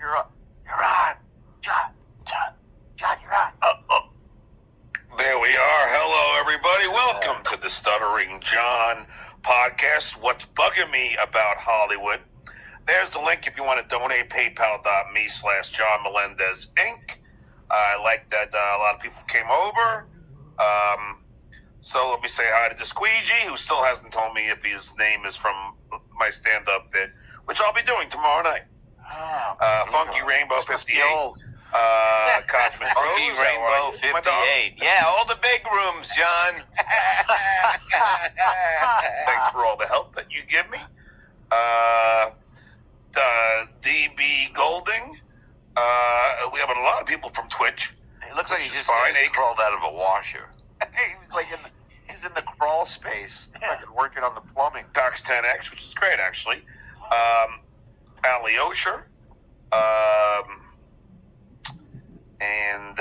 You're on. You're on. John, you're on. There we are. Hello, everybody. Welcome to the Stuttering John podcast. What's bugging me about Hollywood? There's the link if you want to donate. PayPal.me/John Melendez Inc. I like that a lot of people came over. So let me say hi to the Squeegee, who still hasn't told me if his name is from my stand-up bit, which I'll be doing tomorrow night. Funky Rainbow 58. Cosmic Funky Rose, Rainbow 58. Yeah, all the big rooms, John. Thanks for all the help that you give me. DB Golding. We have a lot of people from Twitch. It looks like he just fine. crawled out of a washer. He was like he's in the crawl space, fucking working on the plumbing. Docs 10X, which is great actually. Ali Osher. And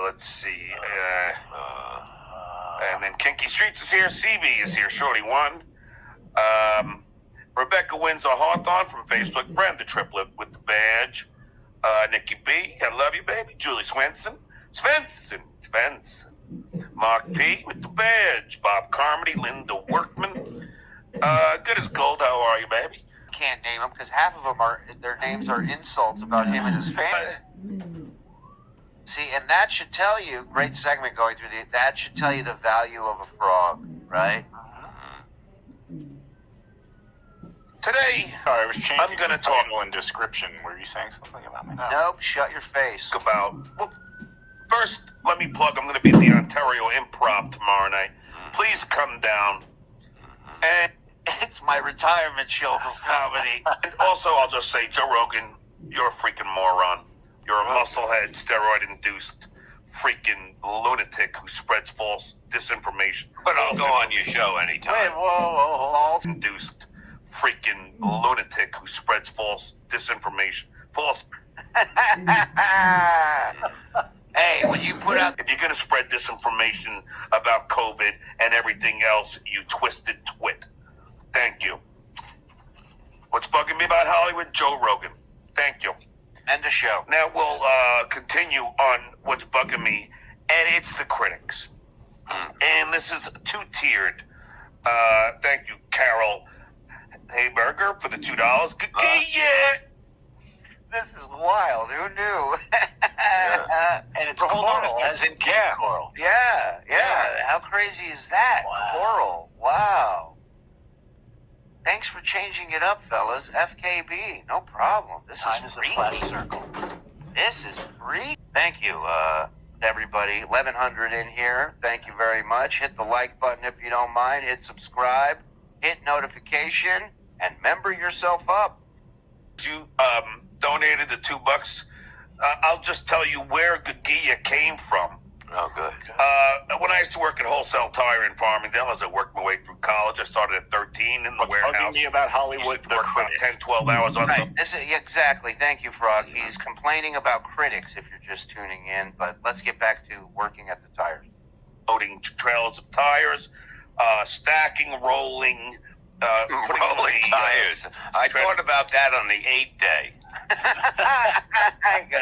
let's see. And then Kinky Streets is here. CB is here. Shorty 1. Rebecca Windsor Hawthorne from Facebook. Brenda Triplett with the badge. Nikki B. I love you, baby. Julie Swenson. Svensson. Mark P. with the badge. Bob Carmody. Linda Workman. Good as gold. How are you, baby? Can't name them because half of them their names are insults about him and his family. See, and that should tell you, great segment going through that should tell you the value of a frog, right? Today, I was changing I'm going to talk in description. Were you saying something about me? Nope, shut your face. about, well, first, let me plug, I'm going to be at the Ontario Improv tomorrow night. Please come down. And It's my retirement show from comedy. also, I'll just say, Joe Rogan, you're a freaking moron. You're a musclehead, steroid-induced freaking lunatic who spreads false disinformation. But I'll go on your show anytime. Wait, whoa. False. Induced freaking lunatic who spreads false disinformation. False. Hey, when you put out If you're going to spread disinformation about COVID and everything else, you twisted twit. Thank you. What's bugging me about Hollywood? Joe Rogan. Thank you. end the show. Now we'll continue on what's bugging me, and it's the critics. And this is two-tiered. Thank you, Carol Hayberger, for the $2. Yeah. This is wild. Who knew? And it's coral, as in coral. Yeah. How crazy is that? Wow. Coral. Wow. Thanks for changing it up, fellas. FKB, no problem. This Time is is a flat freaky. circle. This is free. Thank you, everybody. 1,100 in here. Thank you very much. Hit the like button if you don't mind. Hit subscribe. Hit notification. And member yourself up. You donated the $2. I'll just tell you where Gagia came from. Oh, good. When I used to work at Wholesale Tire in Farmingdale, as I worked my way through college, I started at 13 in the What's warehouse. bugging me about Hollywood, Used to the work about critics. 10, 12 hours on Right. This is exactly. Thank you, Frog. He's complaining about critics if you're just tuning in. But let's get back to working at the tires. loading trails of tires, stacking, rolling, putting them on Rolling the, tires. I thought about that on the 8th day.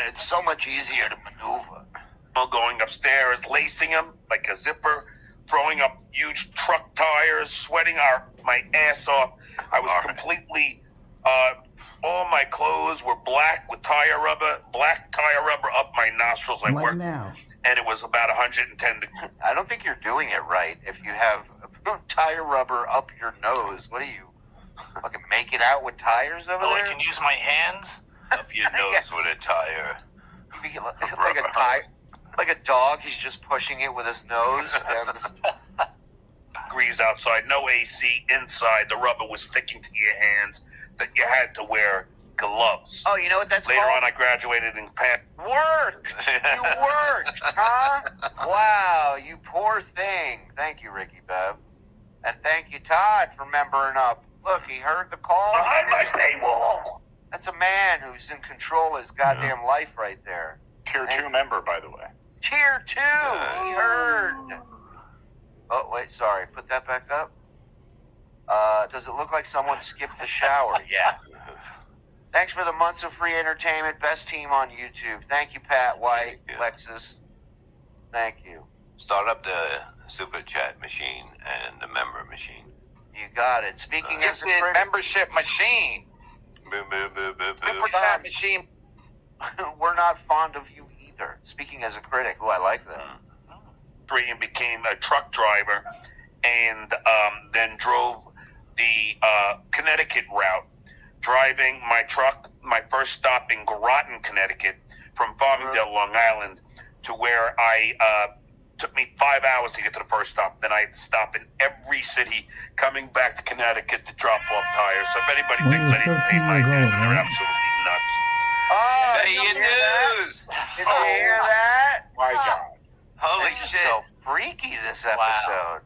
It's so much easier to maneuver. going upstairs, lacing them like a zipper, throwing up huge truck tires, sweating my ass off. I was completely, all my clothes were black with black tire rubber up my nostrils. I worked, and it was about 110 degrees. I don't think you're doing it right. If you have tire rubber up your nose, what do you fucking make it out with tires over Oh, I there? can use my hands? Up your nose with a tire. Like a tire, like a dog. He's just pushing it with his nose. Degrees outside, no AC inside. The rubber was sticking to your hands. That you had to wear gloves. Oh, you know what that's Later called? on, I graduated in Worked. You worked, huh? Wow, you poor thing. Thank you, Ricky Bev. And thank you, Todd, for membering up. Look, he heard the call. behind my paywall. That's a man who's in control of his goddamn life right there. Tier 2 member, by the way. Tier 2. He heard. Oh, wait, sorry. Put that back up. Does it look like someone skipped the shower? Yeah. Thanks for the months of free entertainment. Best team on YouTube. Thank you, Pat White, Lexus. Thank you. Start up the super chat machine and the member machine. You got it. Speaking as a Gifted critic, membership machine. Boo, boo, boo, boo, boo. Super chat machine. we're not fond of you either. Speaking as a critic. Oh, I like that. And became a truck driver, and then drove the Connecticut route, driving my truck, my first stop in Groton, Connecticut, from Farmingdale, Long Island, to where I took me 5 hours to get to the first stop. Then I had to stop in every city coming back to Connecticut to drop off tires. So if anybody When thinks you I were didn't pay 13 my years dues, old, then they're right? absolutely nuts. Oh, Hey, did you you hear that? news. Did you hear that? My God. Holy This is shit. so freaky, this episode.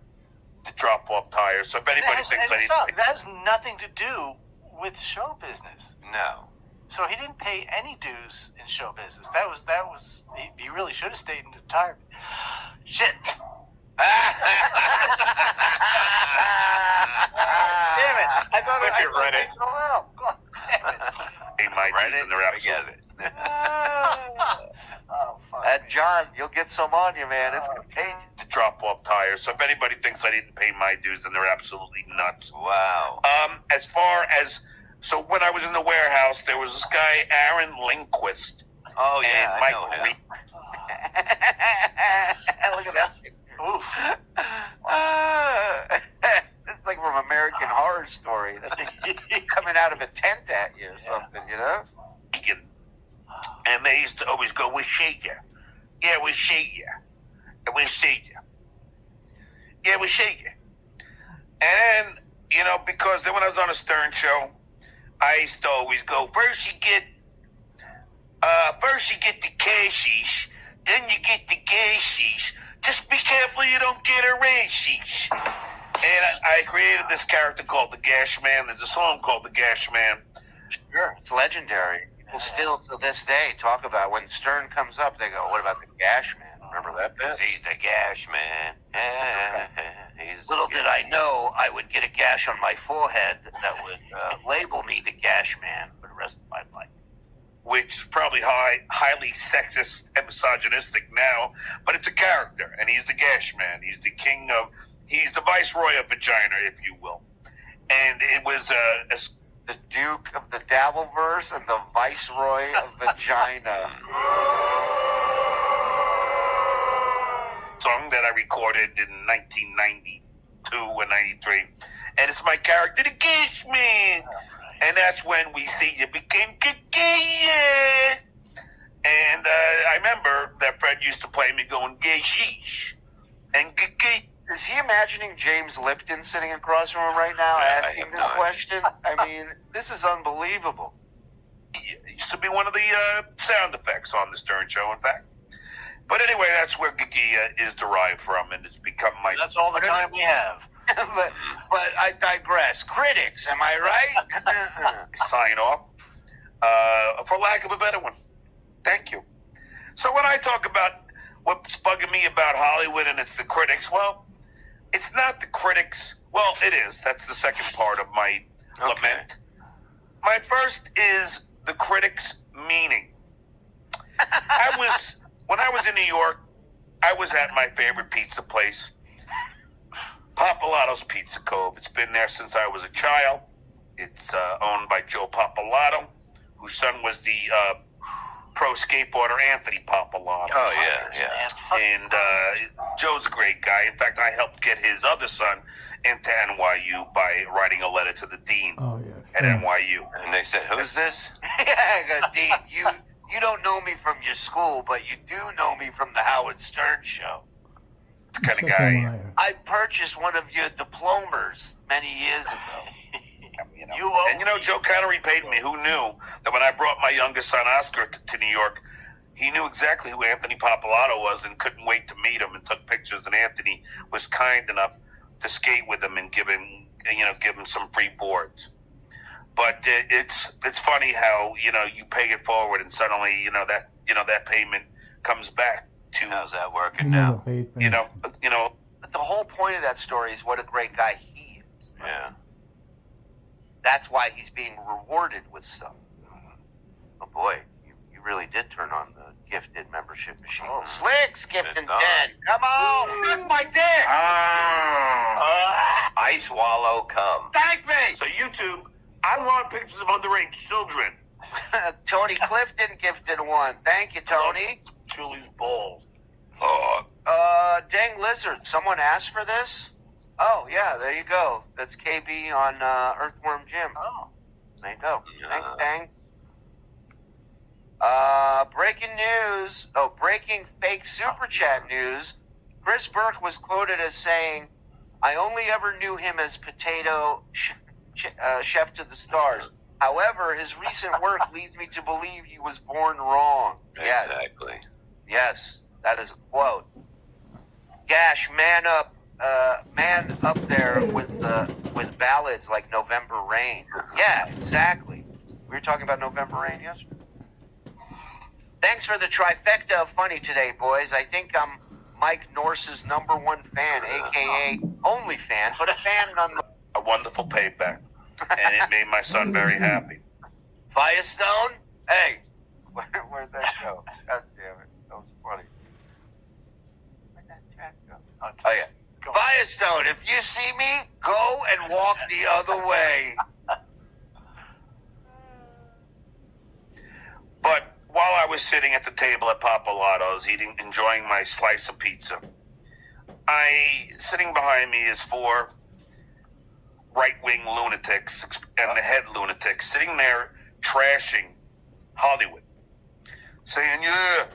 To drop off tires. So if anybody thinks I didn't pay, that has nothing to do with show business. No. So he didn't pay any dues in show business. That was he really should have stayed in retirement. Shit. Damn it. I thought Look at Reddit. so well. Damn it. pay my dues, then they're Forget absolutely it. Oh, fuck. John, you'll get some on you, man. It's contagious. to drop off tires. So if anybody thinks I didn't pay my dues, then they're absolutely nuts. Wow. As far as, so when I was in the warehouse, there was this guy, Aaron Lindquist. Oh, yeah, and I know him. Look at that. Oof. It's like from American Horror Story. That thing coming out of a tent at you or something, you know? Regan. And they used to always go, we'll shake you. Yeah, we'll shake you. And we'll shake you. Yeah, we'll shake you. And then, you know, because then when I was on a Stern show, I used to always go, first you get the cashish, then you get the gashish. Just be careful you don't get a rashish. And I created this character called the Gash Man. There's a song called the Gash Man. Sure. It's legendary. People still, to this day, talk about when Stern comes up, they go, what about the Gash Man? Remember that bit? He's the gash man. He's Little did I know I would get a gash on my forehead that would label me the Gash Man for the rest of my life. Which is probably highly sexist and misogynistic now, but it's a character, and he's the Gash Man. He's the king of, he's the viceroy of vagina, if you will. And it was The Duke of the Dabbleverse and the Viceroy of Vagina. song that I recorded in 1992 or 93. And it's my character, the Gash Man. And that's when we see you became gay. And I remember that Fred used to play me going gay sheesh and gay. Is he imagining James Lipton sitting across from him right now Yeah, asking I have this no idea. question? I mean, this is unbelievable. It used to be one of the sound effects on the Stern Show, in fact. But anyway, that's where Gigia is derived from, and it's become my... That's all the time we have. but I digress. Critics, am I right? sign off, for lack of a better one. Thank you. So when I talk about what's bugging me about Hollywood and it's the critics, well, it's not the critics. Well, it is. That's the second part of my lament. My first is the critics' meaning. When I was in New York, I was at my favorite pizza place, Papalato's Pizza Cove. It's been there since I was a child. It's owned by Joe Papalato, whose son was the pro skateboarder Anthony Papalato. Oh, yeah. And Joe's a great guy. In fact, I helped get his other son into NYU by writing a letter to the dean Oh, yeah. at NYU. And they said, who's this? Yeah, I go, Dean, you don't know me from your school, but you do know me from the Howard Stern Show. It's the kind of Such a guy. liar. I purchased one of your diplomas many years ago. And Joe kind of repaid me. Who knew that when I brought my youngest son Oscar to New York, he knew exactly who Anthony Papalato was and couldn't wait to meet him and took pictures. And Anthony was kind enough to skate with him and give him some free boards. But it's funny how you pay it forward and suddenly that payment comes back to How's that working You never now? paid me. But the whole point of that story is what a great guy he is. Yeah. That's why he's being rewarded with stuff. really did turn on the gifted membership machine. Oh. Slicks, gifting It's on. 10. Come on. Suck my dick. I swallow cum. Thank me. So YouTube, I want pictures of underage children. Tony Clifton gifted 1. Thank you, Tony. Julie's balls. Dang Lizard. Someone asked for this? Oh, yeah, there you go. That's KB on Earthworm Jim. Oh. There you go. Yeah. Thanks, Dang. Breaking news. Oh, breaking fake super chat news. Chris Burke was quoted as saying, "I only ever knew him as Potato Chef to the Stars. However, his recent work leads me to believe he was born wrong." Yes. Exactly. Yes, that is a quote. Gash, man up there with ballads like November Rain. Yeah, exactly. We were talking about November Rain yesterday. Thanks for the trifecta of funny today, boys. I think I'm Mike Norse's #1 fan, aka only fan, but a fan nonetheless. A wonderful payback. And it made my son very happy. Firestone? Hey, where'd that go? God damn it, that was funny. Where'd that chat go? Oh yeah. Go. Firestone, if you see me, go and walk the other way. But while I was sitting at the table at Papalato's enjoying my slice of pizza, sitting behind me is 4 right-wing lunatics and the head lunatic sitting there trashing Hollywood, saying, "Yeah,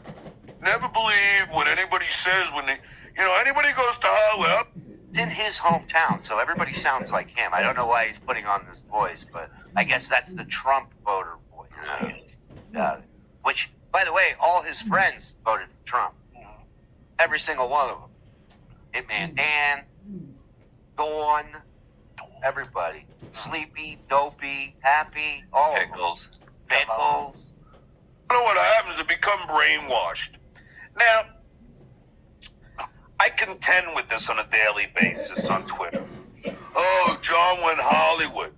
never believe what anybody says when anybody goes to Hollywood." It's in his hometown, so everybody sounds like him. I don't know why he's putting on this voice, but I guess that's the Trump voter voice. Which, by the way, all his friends voted for Trump. Every single one of them. Hitman Dan, Dawn, everybody. Sleepy, Dopey, Happy, all of them. Pickles. Pickles. You know what happens? They become brainwashed. Now, I contend with this on a daily basis on Twitter. Oh, John went Hollywood.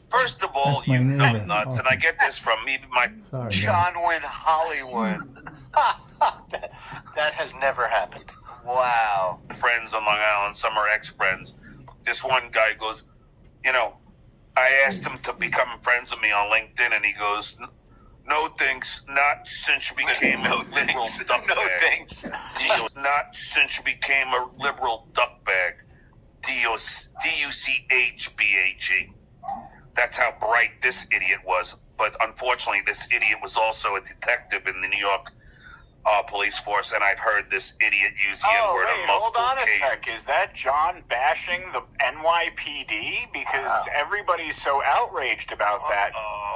First of all, That's my you neighbor. nuts, and I get this from even my Sorry, John went Hollywood. That has never happened. Wow. friends on Long Island. Some are ex-friends. This one guy goes, I asked him to become friends with me on LinkedIn, and he goes, "No thanks, not since you became a liberal duck No bag." thanks. Not since you became a liberal duck bag. DUCHBAG. That's how bright this idiot was. But unfortunately, this idiot was also a detective in the New York police force, and I've heard this idiot use the N-word on hold multiple on a occasions. sec. Is that John bashing the NYPD? Because everybody's so outraged about that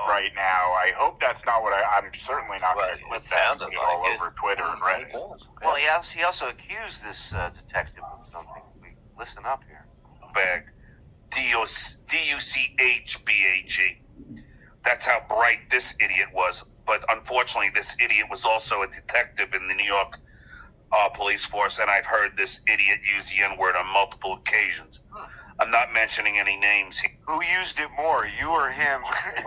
right now. I hope that's not what I'm certainly not Well, going to clip it that and sounded put it all like it. over Twitter and Reddit. Well, he also accused this detective of something. Listen up here. Bag. DUCHBAG. That's how bright this idiot was. But unfortunately, this idiot was also a detective in the New York police force, and I've heard this idiot use the N-word on multiple occasions. I'm not mentioning any names. Who used it more, you or him? You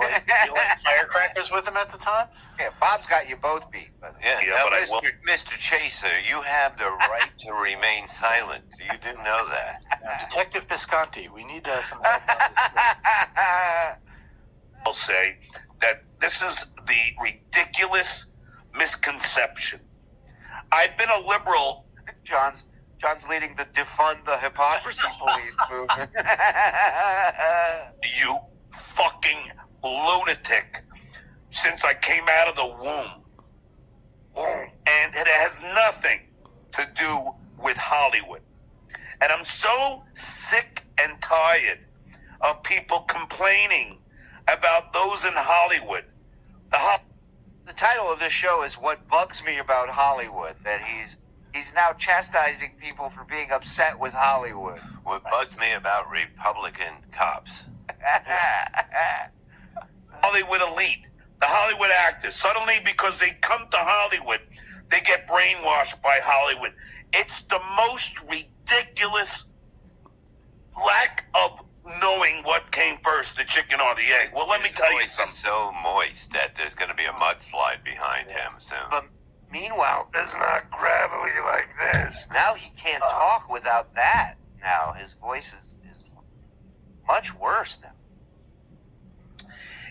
like firecrackers with him at the time? Yeah, Bob's got you both beat. But Yeah, Yeah, now, but I Mr. Chaser, you have the right to remain silent. You didn't know that. Detective Visconti, we need some help on this. I'll say that this is the ridiculous misconception. I've been a liberal. John's leading the defund the hypocrisy police movement. You fucking lunatic, since I came out of the womb. And it has nothing to do with Hollywood. And I'm so sick and tired of people complaining about those in Hollywood. The title of this show is "What Bugs Me About Hollywood." That he's now chastising people for being upset with Hollywood. What bugs me about Republican cops. Hollywood elite, the Hollywood actors, suddenly because they come to Hollywood, they get brainwashed by Hollywood. It's the most ridiculous lack of knowing what came first, the chicken or the egg. Well, let me tell you His voice something. is so moist that there's going to be a mudslide behind him soon. But meanwhile, It's not gravelly like this. now he can't talk without that. Now his voice is much worse now.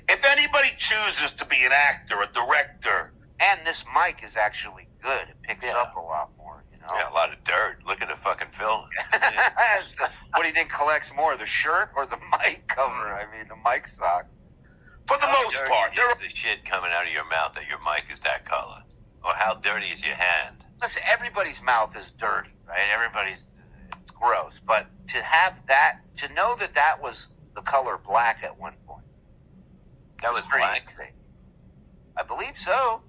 If anybody chooses to be an actor, a director, And this mic is actually good. It picks up a lot more, you know? Yeah, a lot of dirt. Look at the fucking film. So, what do you think collects more, the shirt or the mic cover? I mean, the mic sock. for the most Dirty part, there is the shit coming out of your mouth that your mic is that color? Or how dirty is your hand? Listen, everybody's mouth is dirty, right? It's gross. But to have that, to know that that was the color black at one point. That was pretty black? insane. I believe so.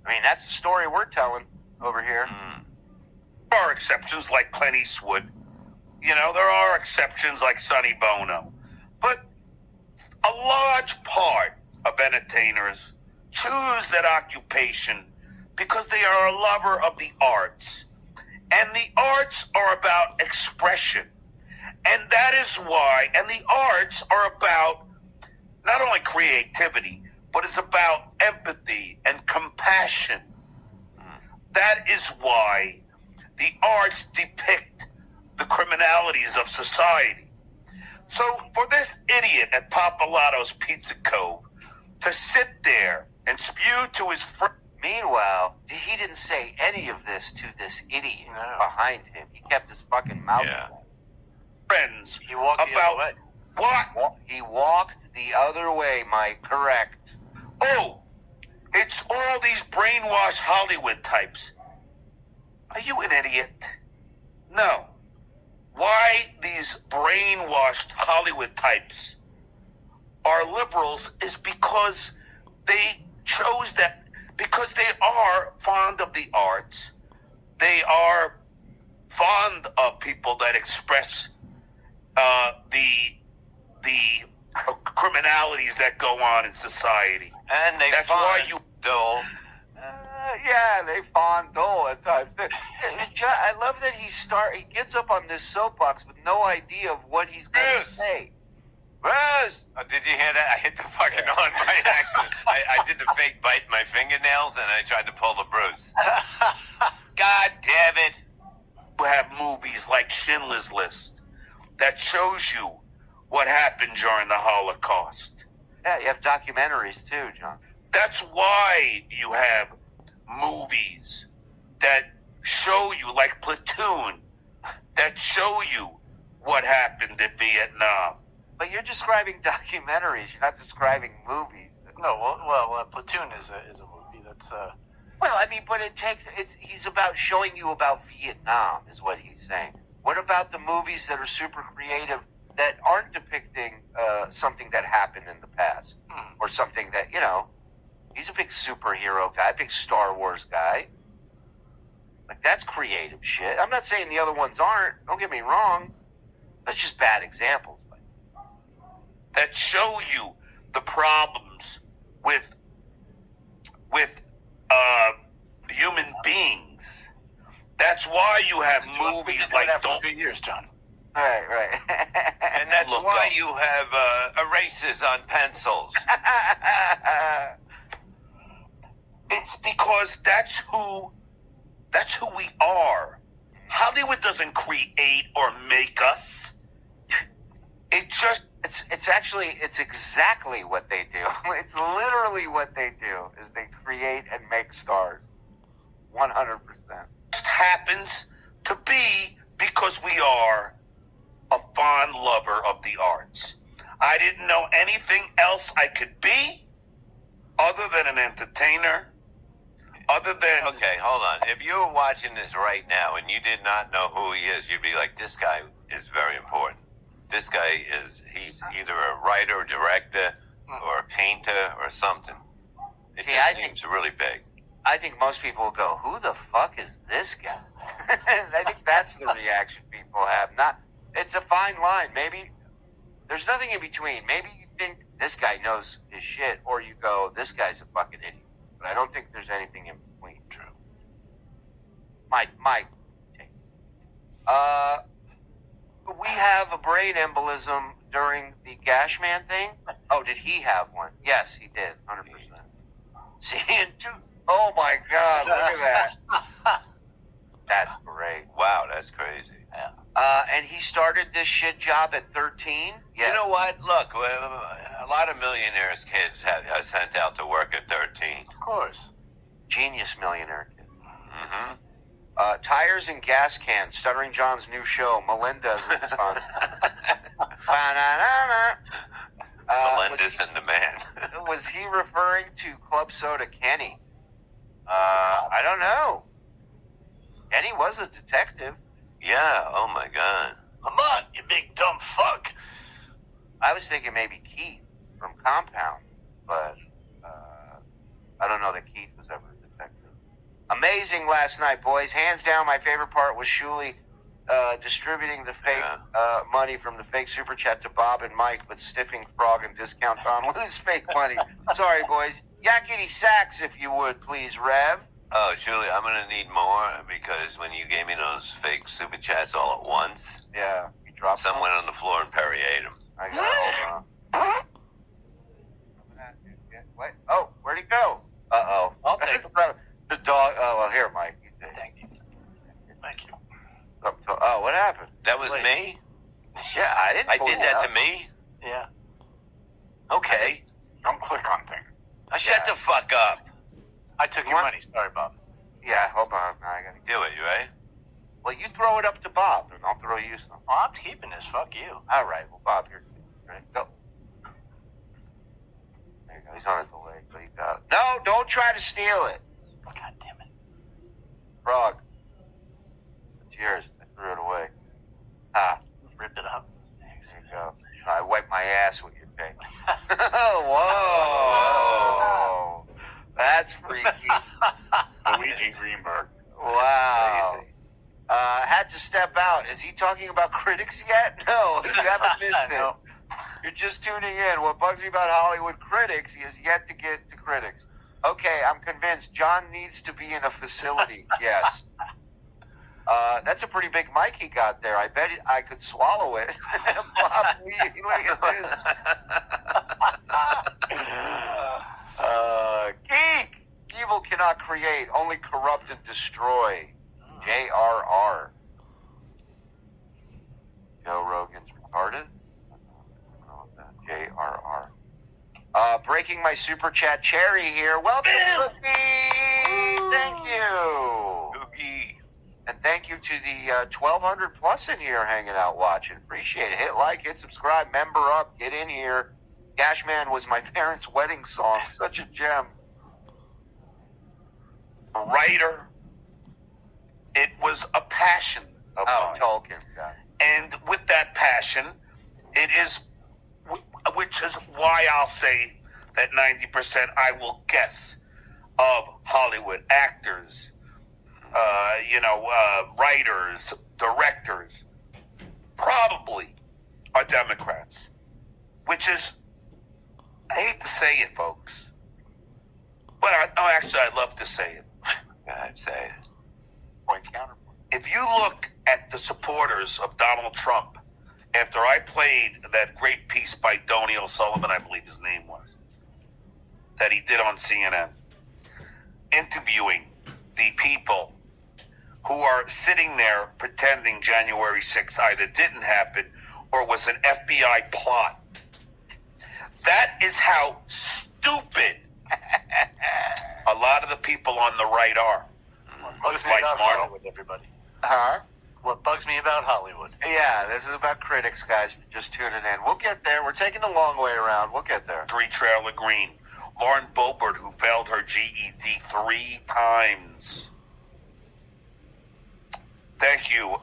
I mean, that's the story we're telling over here. are exceptions like Clint Eastwood. You know, there are exceptions like Sonny Bono. But a large part of entertainers choose that occupation because they are a lover of the arts. And the arts are about expression. And that is why, and the arts are about not only creativity, but it's about empathy and compassion. That is why the arts depict the criminalities of society. So for this idiot at Papalato's Pizza Cove to sit there and spew to his friend. Meanwhile, he didn't say any of this to this idiot behind him. He kept his fucking mouth shut. Friends He walked the about other way. what? He walked the other way, Mike. Correct. Oh, it's all these brainwashed Hollywood types. Are you an idiot? No. Why these brainwashed Hollywood types are liberals is because they chose that, because they are fond of the arts. They are fond of people that express the criminalities that go on in society. And they That's find why you Dole. Yeah, they fondle at times. I love that he gets up on this soapbox with no idea of what he's going to say. Bruce! Oh, did you hear that? I hit the fucking on by accident. I did the fake bite in my fingernails and I tried to pull the Bruce. God damn it. You have movies like Schindler's List that shows you what happened during the Holocaust. Yeah, you have documentaries too, John. That's why you have movies that show you, like Platoon, that show you what happened in Vietnam. But you're describing documentaries. You're not describing movies. No, well, Platoon is a movie that's. Well, I mean, but he's about showing you about Vietnam, is what he's saying. What about the movies that are super creative that aren't depicting something that happened in the past or something that, you know, he's a big superhero guy, big Star Wars guy. Like, that's creative shit. I'm not saying the other ones aren't. Don't get me wrong. That's just bad examples. That show you the problems with human beings. That's why you have movies like for 2 years, John. Right. And that's Look why up. you have erasers on pencils. It's because that's who we are. Hollywood doesn't create or make us. It just It's exactly what they do. It's literally what they do, is they create and make stars. 100%. happens to be because we are a fond lover of the arts. I didn't know anything else I could be other than an entertainer, other than... Okay, hold on. If you were watching this right now and you did not know who he is, you'd be like, this guy is very important. This guy he's either a writer, director, or a painter, or something. It seems really big. I think most people will go, who the fuck is this guy? I think that's the reaction people have. It's a fine line. Maybe there's nothing in between. Maybe you think this guy knows his shit, or you go, this guy's a fucking idiot. But I don't think there's anything in between. True. My take. we have a brain embolism during the Gashman thing? Oh, did he have one? Yes, he did. 100%. See, oh my God, look at that. That's great. Wow, that's crazy. And he started this shit job at 13? Yeah. You know what? Look, a lot of millionaires' kids are sent out to work at 13. Of course. Genius millionaire kid. Mm-hmm. Tires and gas cans. Stuttering John's new show. Melinda's and Son. Melendez and the Man. Was he referring to Club Soda Kenny? I don't know. Kenny was a detective. Yeah, oh my God. Lamont, you big dumb fuck. I was thinking maybe Keith from Compound, but I don't know that Keith was ever a detective. Amazing last night, boys. Hands down, my favorite part was Shuli distributing the fake money from the fake super chat to Bob and Mike, but stiffing Frog and Discount Tom with his fake money. Sorry, boys. Yakety sax, if you would, please, Rev. Oh, Julie, I'm going to need more because when you gave me those fake super chats all at once, Yeah, you dropped some went on the floor and Perry ate them. I got hold on. What? Oh, where'd he go? Uh-oh. I'll take him. The dog. Oh, well, here, Mike. Thank you. Thank you. Oh, what happened? That was Wait. me? Yeah, I didn't I pull did you that out. to me? Yeah. Okay. Don't click on things. Shut the fuck up. I took your What? money. Sorry, Bob. Yeah, hold on. I gotta Do it, you right? Well, you throw it up to Bob, and I'll throw you some. Well, I'm keeping this. Fuck you. All right. Well, Bob, here. Ready? Go. There you go. He's on a delay, but he got it. No, don't try to steal it. God damn it. Frog. It's yours. I threw it away. Ah, Ripped it up. Thanks. there you go. I wiped my ass with your thing. Whoa. That's freaky. Luigi Greenberg. Wow. Had to step out. Is he talking about critics yet? No, you haven't missed it. No. You're just tuning in. What bugs me about Hollywood critics is yet to get to critics. Okay, I'm convinced John needs to be in a facility. Yes. That's a pretty big mic he got there. I bet I could swallow it. Bob, look at this. Geek! Evil cannot create, only corrupt and destroy. J.R.R. Joe Rogan's retarded? J.R.R. Breaking my super chat cherry here. Welcome, Cookie! Thank you. Cookie. And thank you to the 1,200 plus in here hanging out watching. Appreciate it. Hit like, hit subscribe, member up, get in here. Gashman was my parents' wedding song. Such a gem. A writer. It was a passion of mine. Tolkien. Yeah. And with that passion, it is, which is why I'll say that 90% I will guess of Hollywood actors, writers, directors, probably are Democrats. Which is, I hate to say it, folks, but I love to say it. I'd say it. Point counterpoint. If you look at the supporters of Donald Trump, after I played that great piece by Donnie O'Sullivan, I believe his name was, that he did on CNN, interviewing the people who are sitting there pretending January 6th either didn't happen or was an FBI plot. That is how stupid a lot of the people on the right are. What bugs me Like about Marvel. Hollywood, everybody? Huh? What bugs me about Hollywood? Yeah, this is about critics, guys. Just tuning in. We'll get there. We're taking the long way around. We'll get there. Three Trailer Green. Lauren Boebert, who failed her GED 3 times. Thank you.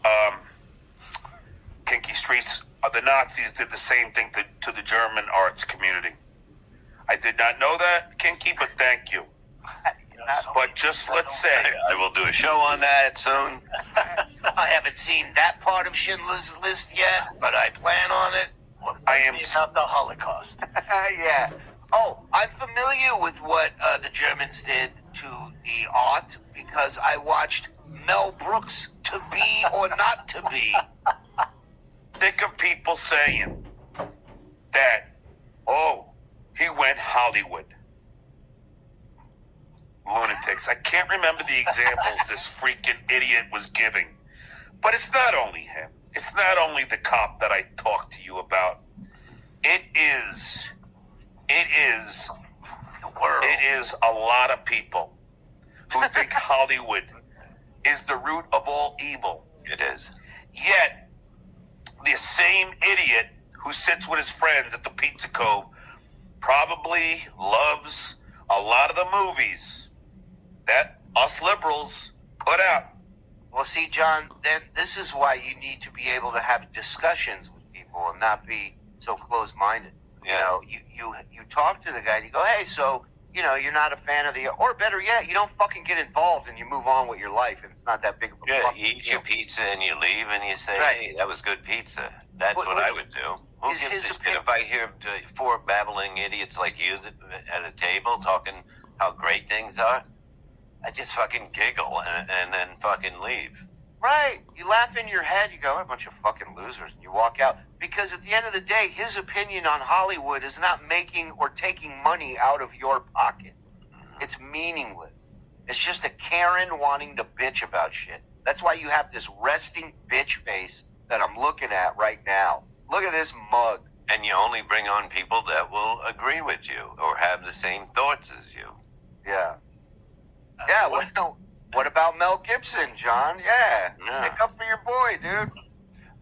Kinky Streets. The Nazis did the same thing to the German arts community. I did not know that, Kinky, but thank you. But just let's say, I will do a show on that soon. I haven't seen that part of Schindler's List yet, but I plan on it. What I bugs am me about the Holocaust? Yeah. Oh, I'm familiar with what the Germans did to the art because I watched Mel Brooks' To Be or Not to Be. sick of people saying that, oh, he went Hollywood. Lunatics. I can't remember the examples this freaking idiot was giving. But it's not only him. It's not only the cop that I talked to you about. It is The world. It is a lot of people who think Hollywood is the root of all evil. It is. Yet, the same idiot who sits with his friends at the Pizza Cove probably loves a lot of the movies that us liberals put out. Well, see, John, then this is why you need to be able to have discussions with people and not be so closed-minded. Yeah. You know, you talk to the guy and you go, hey, so, you know, you're not a fan of the, or better yet, you don't fucking get involved and you move on with your life and it's not that big of a Yeah, fucking you eat deal. your pizza and you leave and you say, Right. hey, that was good pizza. That's What- what, what- I would do. Who is gives his a shit opinion- if I hear four babbling idiots like you at a table talking how great things are? I just fucking giggle and then fucking leave. Right. You laugh in your head, you go, what a bunch of fucking losers, and you walk out. Because at the end of the day, his opinion on Hollywood is not making or taking money out of your pocket. It's meaningless. It's just a Karen wanting to bitch about shit. That's why you have this resting bitch face that I'm looking at right now. Look at this mug. And you only bring on people that will agree with you or have the same thoughts as you. Yeah. Yeah, what about Mel Gibson, John? Yeah. Yeah. Stick up for your boy, dude.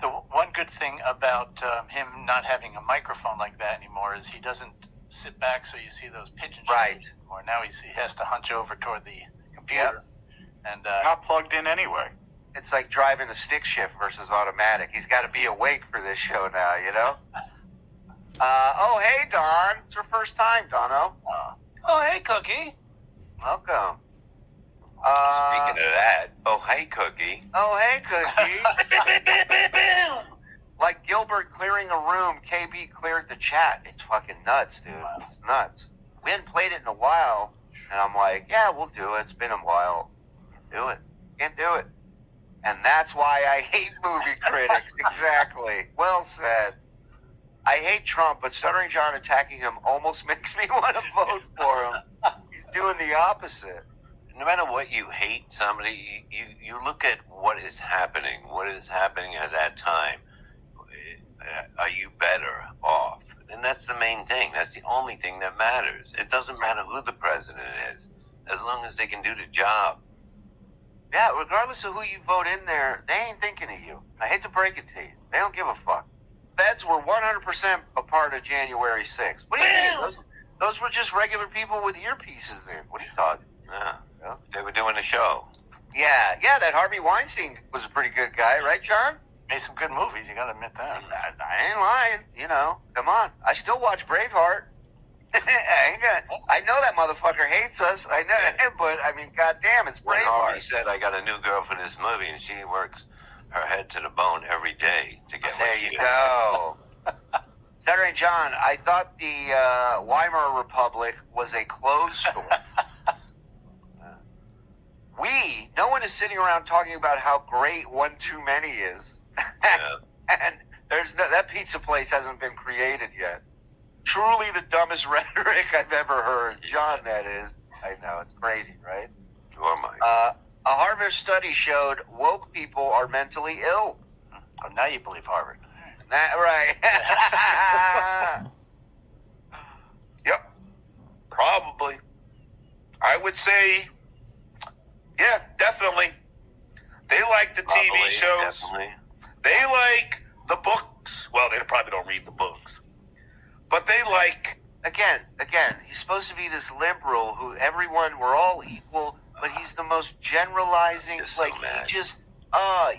The one good thing about him not having a microphone like that anymore is he doesn't sit back so you see those pigeon Right. shapes anymore. Now he has to hunch over toward the computer. And It's not plugged in anyway. It's like driving a stick shift versus automatic. He's got to be awake for this show now, you know? Oh, hey, Don. It's your first time, Dono. oh, hey, Cookie. Welcome. Speaking of that, oh, hey, Cookie. Oh, hey, Cookie. Like Gilbert clearing a room, KB cleared the chat. It's fucking nuts, dude. It's nuts. We hadn't played it in a while, and I'm like, yeah, we'll do it. It's been a while. Do it. Can't do it. And that's why I hate movie critics. Exactly. Well said. I hate Trump, but Stuttering John attacking him almost makes me want to vote for him. He's doing the opposite. No matter what you hate somebody, you look at what is happening at that time. Are you better off? And that's the main thing. That's the only thing that matters. It doesn't matter who the president is, as long as they can do the job. Yeah, regardless of who you vote in there, they ain't thinking of you. I hate to break it to you. They don't give a fuck. Feds were 100% a part of January 6th. What do you mean? Those were just regular people with earpieces in. What are you talking? Yeah. They were doing a show. Yeah, that Harvey Weinstein was a pretty good guy, right, John? Made some good movies, you gotta admit that. I ain't lying, you know. Come on. I still watch Braveheart. I know that motherfucker hates us. I know, but I mean, goddamn, it's When Harvey Braveheart. said, I got a new girl for this movie, and she works her head to the bone every day to get what There she you gets. go. Stuttering John, I thought the Weimar Republic was a closed store. No one is sitting around talking about how great One Too Many is. Yeah. And that pizza place hasn't been created yet. Truly the dumbest rhetoric I've ever heard. John, that is. I know, it's crazy, right? Oh, my. A Harvard study showed woke people are mentally ill. Oh, now you believe Harvard. Right. Yep. Probably. I would say, yeah, definitely. They like the TV Probably, shows. definitely. They like the books. Well, they probably don't read the books. But they like, Again, he's supposed to be this liberal who we're all equal, but he's the most generalizing, Just so like, mad. he just, Let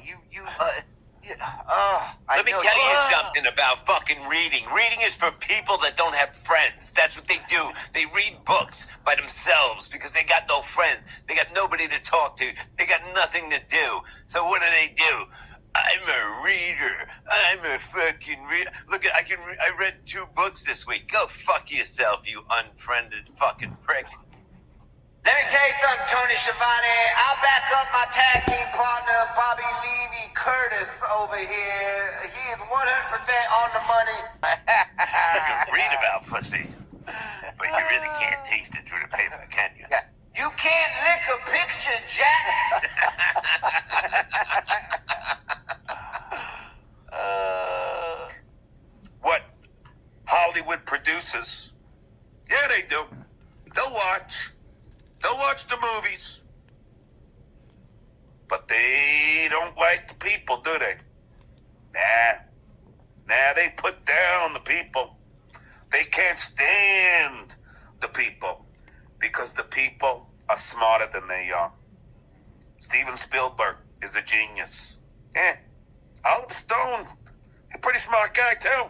me tell you something about fucking reading. Reading is for people that don't have friends. That's what they do. They read books by themselves because they got no friends. They got nobody to talk to. They got nothing to do. So what do? I'm a reader. I'm a fucking reader. Look, I read 2 books this week. Go fuck yourself, you unfriended fucking prick. Let me tell you something, Tony Schiavone. I'll back up my tag team partner, Bobby Levy Curtis, over here. He is 100% on the money. You can read about pussy, but you really can't taste it through the paper, can you? Yeah. You can't lick a picture, Jack. What Hollywood produces, yeah, they do. They'll watch. They'll watch the movies. But they don't like the people, do they? Nah, they put down the people. They can't stand the people because the people are smarter than they are. Steven Spielberg is a genius. Oliver Stone, a pretty smart guy too.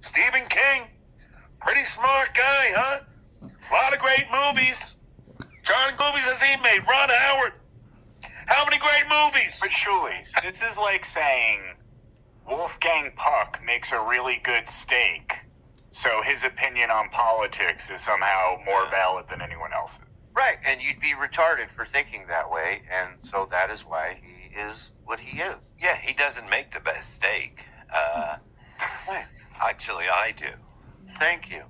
Stephen King, pretty smart guy, huh? A lot of great movies. John movies has he made? Ron Howard. How many great movies? But surely, this is like saying Wolfgang Puck makes a really good steak, so his opinion on politics is somehow more valid than anyone else's. Right, and you'd be retarded for thinking that way, and so that is why he is what he is. Yeah, he doesn't make the best steak. Right. Actually, I do. Thank you.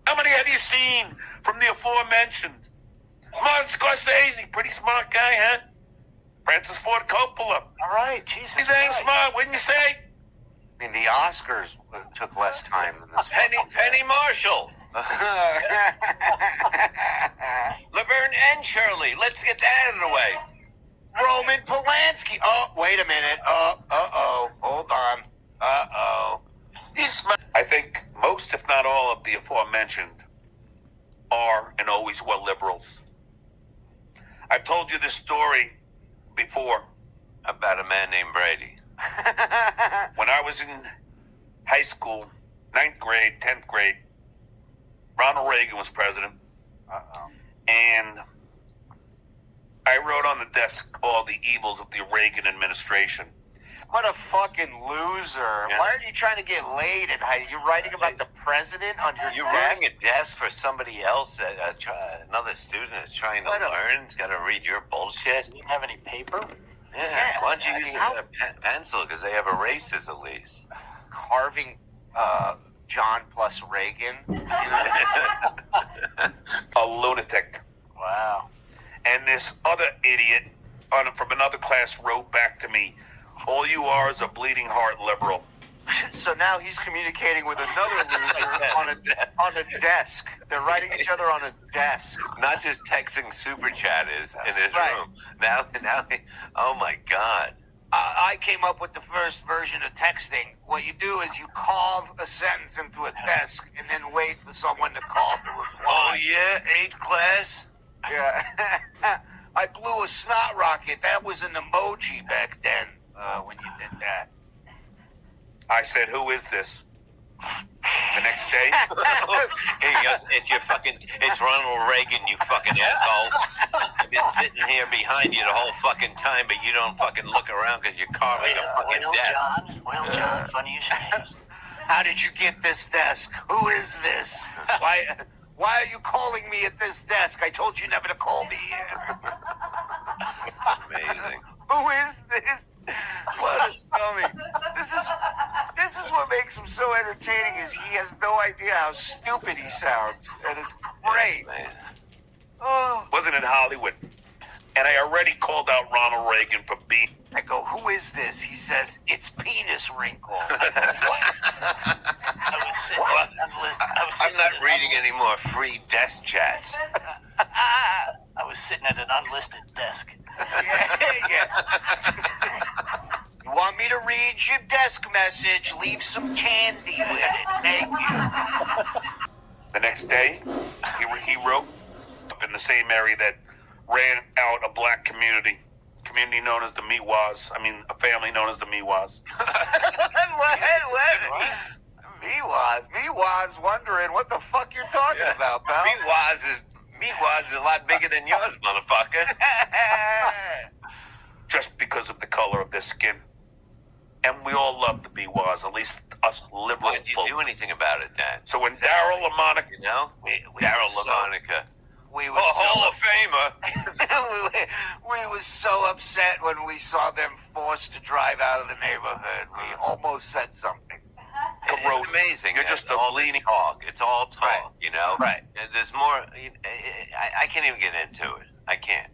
How many have you seen from the aforementioned? Martin Scorsese, pretty smart guy, huh? Francis Ford Coppola. All right, Jesus He's damn Christ. smart, wouldn't you say? I mean, the Oscars took less time than this. Penny Marshall. Laverne and Shirley. Let's get that out of the way. Roman Polanski. Oh, wait a minute. Hold on. He's smart. I think most, if not all, of the aforementioned are and always were liberals. I've told you this story before. About a man named Brady. When I was in high school, 9th grade, 10th grade, Ronald Reagan was president. And I wrote on the desk all the evils of the Reagan administration. What a fucking loser. Yeah. Why are you trying to get laid at high? You're writing about the president on your You're desk? running a desk for somebody else, another student is trying to What a- learn. He's got to read your bullshit. You didn't have any paper? Yeah, why don't you use how- a pencil? Because they have erasers at least. Carving John plus Reagan. You know? A lunatic. Wow. And this other idiot from another class wrote back to me, all you are is a bleeding heart liberal. So now he's communicating with another loser on a desk. They're writing each other on a desk. Not just texting super chat is in his Right. room. Now, oh my God. I came up with the first version of texting. What you do is you carve a sentence into a desk and then wait for someone to call the Oh reply. yeah, 8th class? Yeah. I blew a snot rocket. That was an emoji back then when you did that. I said, who is this? The next day, Here he goes, it's Ronald Reagan, you fucking asshole. I've been sitting here behind you the whole fucking time, but you don't fucking look around because you're carving a fucking desk. John, funny you say this. How did you get this desk? Who is this? Why are you calling me at this desk? I told you never to call me here. It's amazing. Who is this? What a dummy. This is what makes him so entertaining is he has no idea how stupid he sounds. And it's great. Man. Oh. wasn't in Hollywood. And I already called out Ronald Reagan for being. I go, who is this? He says, it's penis wrinkle. I was sitting What? I'm not at an reading any more free desk chats. I was sitting at an unlisted desk. Yeah. You want me to read your desk message? Leave some candy with it. Thank you. The next day, he wrote up in the same area that ran out a black community known as the Miwas. I mean, a family known as the Miwas. What? Miwas wondering what the fuck you're talking about, pal. Meatwaz is a lot bigger than yours, motherfucker. Just because of the color of their skin. And we all love the Miwas, at least us liberal Why did you folk. do anything about it, Dan? So when Daryl LaMonica, You know? We Daryl were so- LaMonica. we A were Hall of Famer. we was so upset when we saw them forced to drive out of the neighborhood. We almost said something. It's amazing. You're just a all this bleeding talk. It's all talk, Right. you know? Right. And there's more. I can't even get into it. I can't.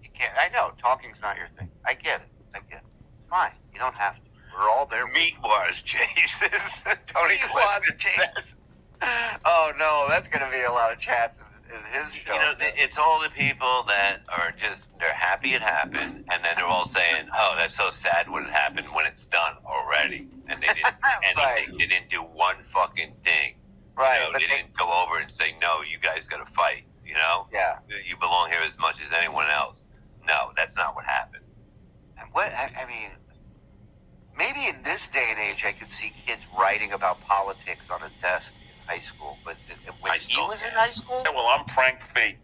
You can't. I know talking's not your thing. I get it. It's fine. You don't have to. We're all there. Meat wars, Jesus. Tony Meat wars, Clifton says. Oh no, that's gonna be a lot of chats in his show. You know, it's all the people that are just, they're happy it happened, and then they're all saying, oh, that's so sad when it happened when it's done already. And they didn't do anything. Right. They didn't do one fucking thing. Right, You know, but they didn't go over and say, no, you guys got to fight, you know? Yeah. You belong here as much as anyone else. No, that's not what happened. And what I mean, maybe in this day and age, I could see kids writing about politics on a desk in high school. But when I he still was in can. high school, Well, I'm Frank Fee.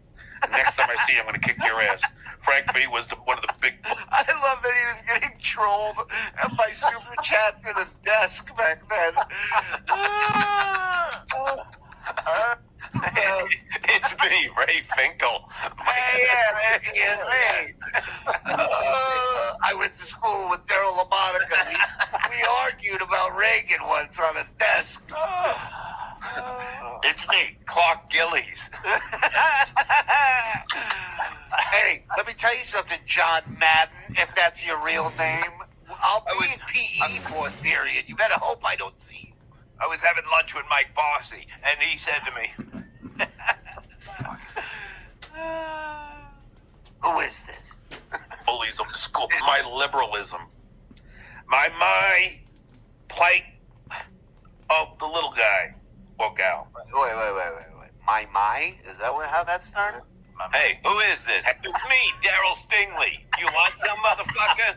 Next time I see you, I'm going to kick your ass. Frank Fee was one of the big... I love that he was getting trolled by super chats at a desk back then. It's me, Ray Finkel. There he is. Hey. I went to school with Daryl LaMonica. We argued about Reagan once on a desk. It's me, Clark Gillies. Hey, let me tell you something, John Madden, if that's your real name. I'll be in PE fourth period. You better hope I don't see you. I was having lunch with Mike Bossy, and he said to me, Who is this? bullies of the school. My liberalism. My plight of the little guy or gal. Wait. My? Is that how that started? hey, who is this? It's me, Daryl Stingley. You want some, motherfucker?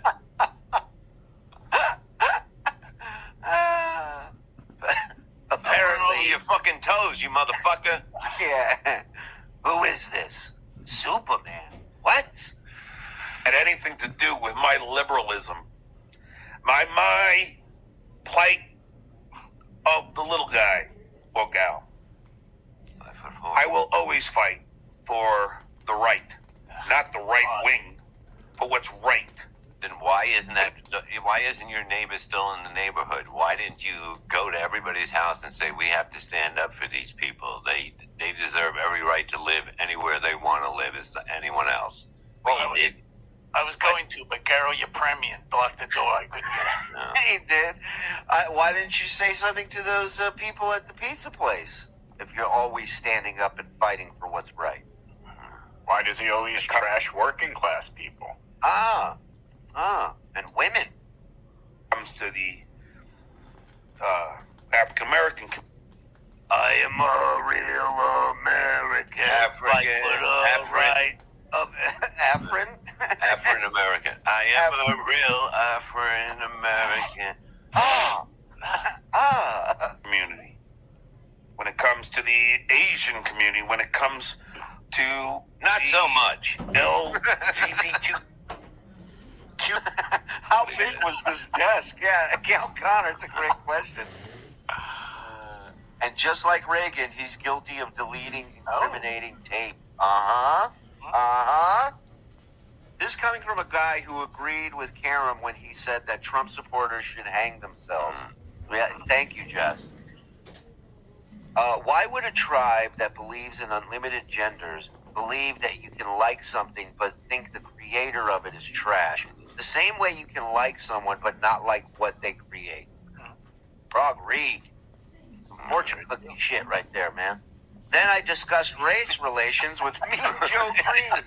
Apparently, your fucking toes, you motherfucker. Yeah. Who is this? Superman. What? Had anything to do with my liberalism. My plight of the little guy or gal. I will always fight for the right, not the right wing, for what's right. Then why isn't your neighbor still in the neighborhood? Why didn't you go to everybody's house and say, we have to stand up for these people? They deserve every right to live anywhere they want to live as anyone else. Well, But you did. I was going to, but Garo Yepremian blocked the door. I couldn't get No. He did. Why didn't you say something to those people at the pizza place? If you're always standing up and fighting for what's right. Why does he always trash working class people? And women. Comes to the African American community. I am a real American. Fight for the right of Afrin. Afrin American. I am a real Afrin American. Community. When it comes to the Asian community, when it comes to Not so much. LGBTQ. How big was this desk? Yeah, Cal Connor's a great question. And just like Reagan, he's guilty of deleting incriminating tape. This coming from a guy who agreed with Karam when he said that Trump supporters should hang themselves. Yeah, thank you, Jess. Why would a tribe that believes in unlimited genders believe that you can like something but think the creator of it is trash? The same way you can like someone but not like what they create. Frog Reed. Fortune cookie shit right there, man. Then I discussed race relations with me and Joe Green.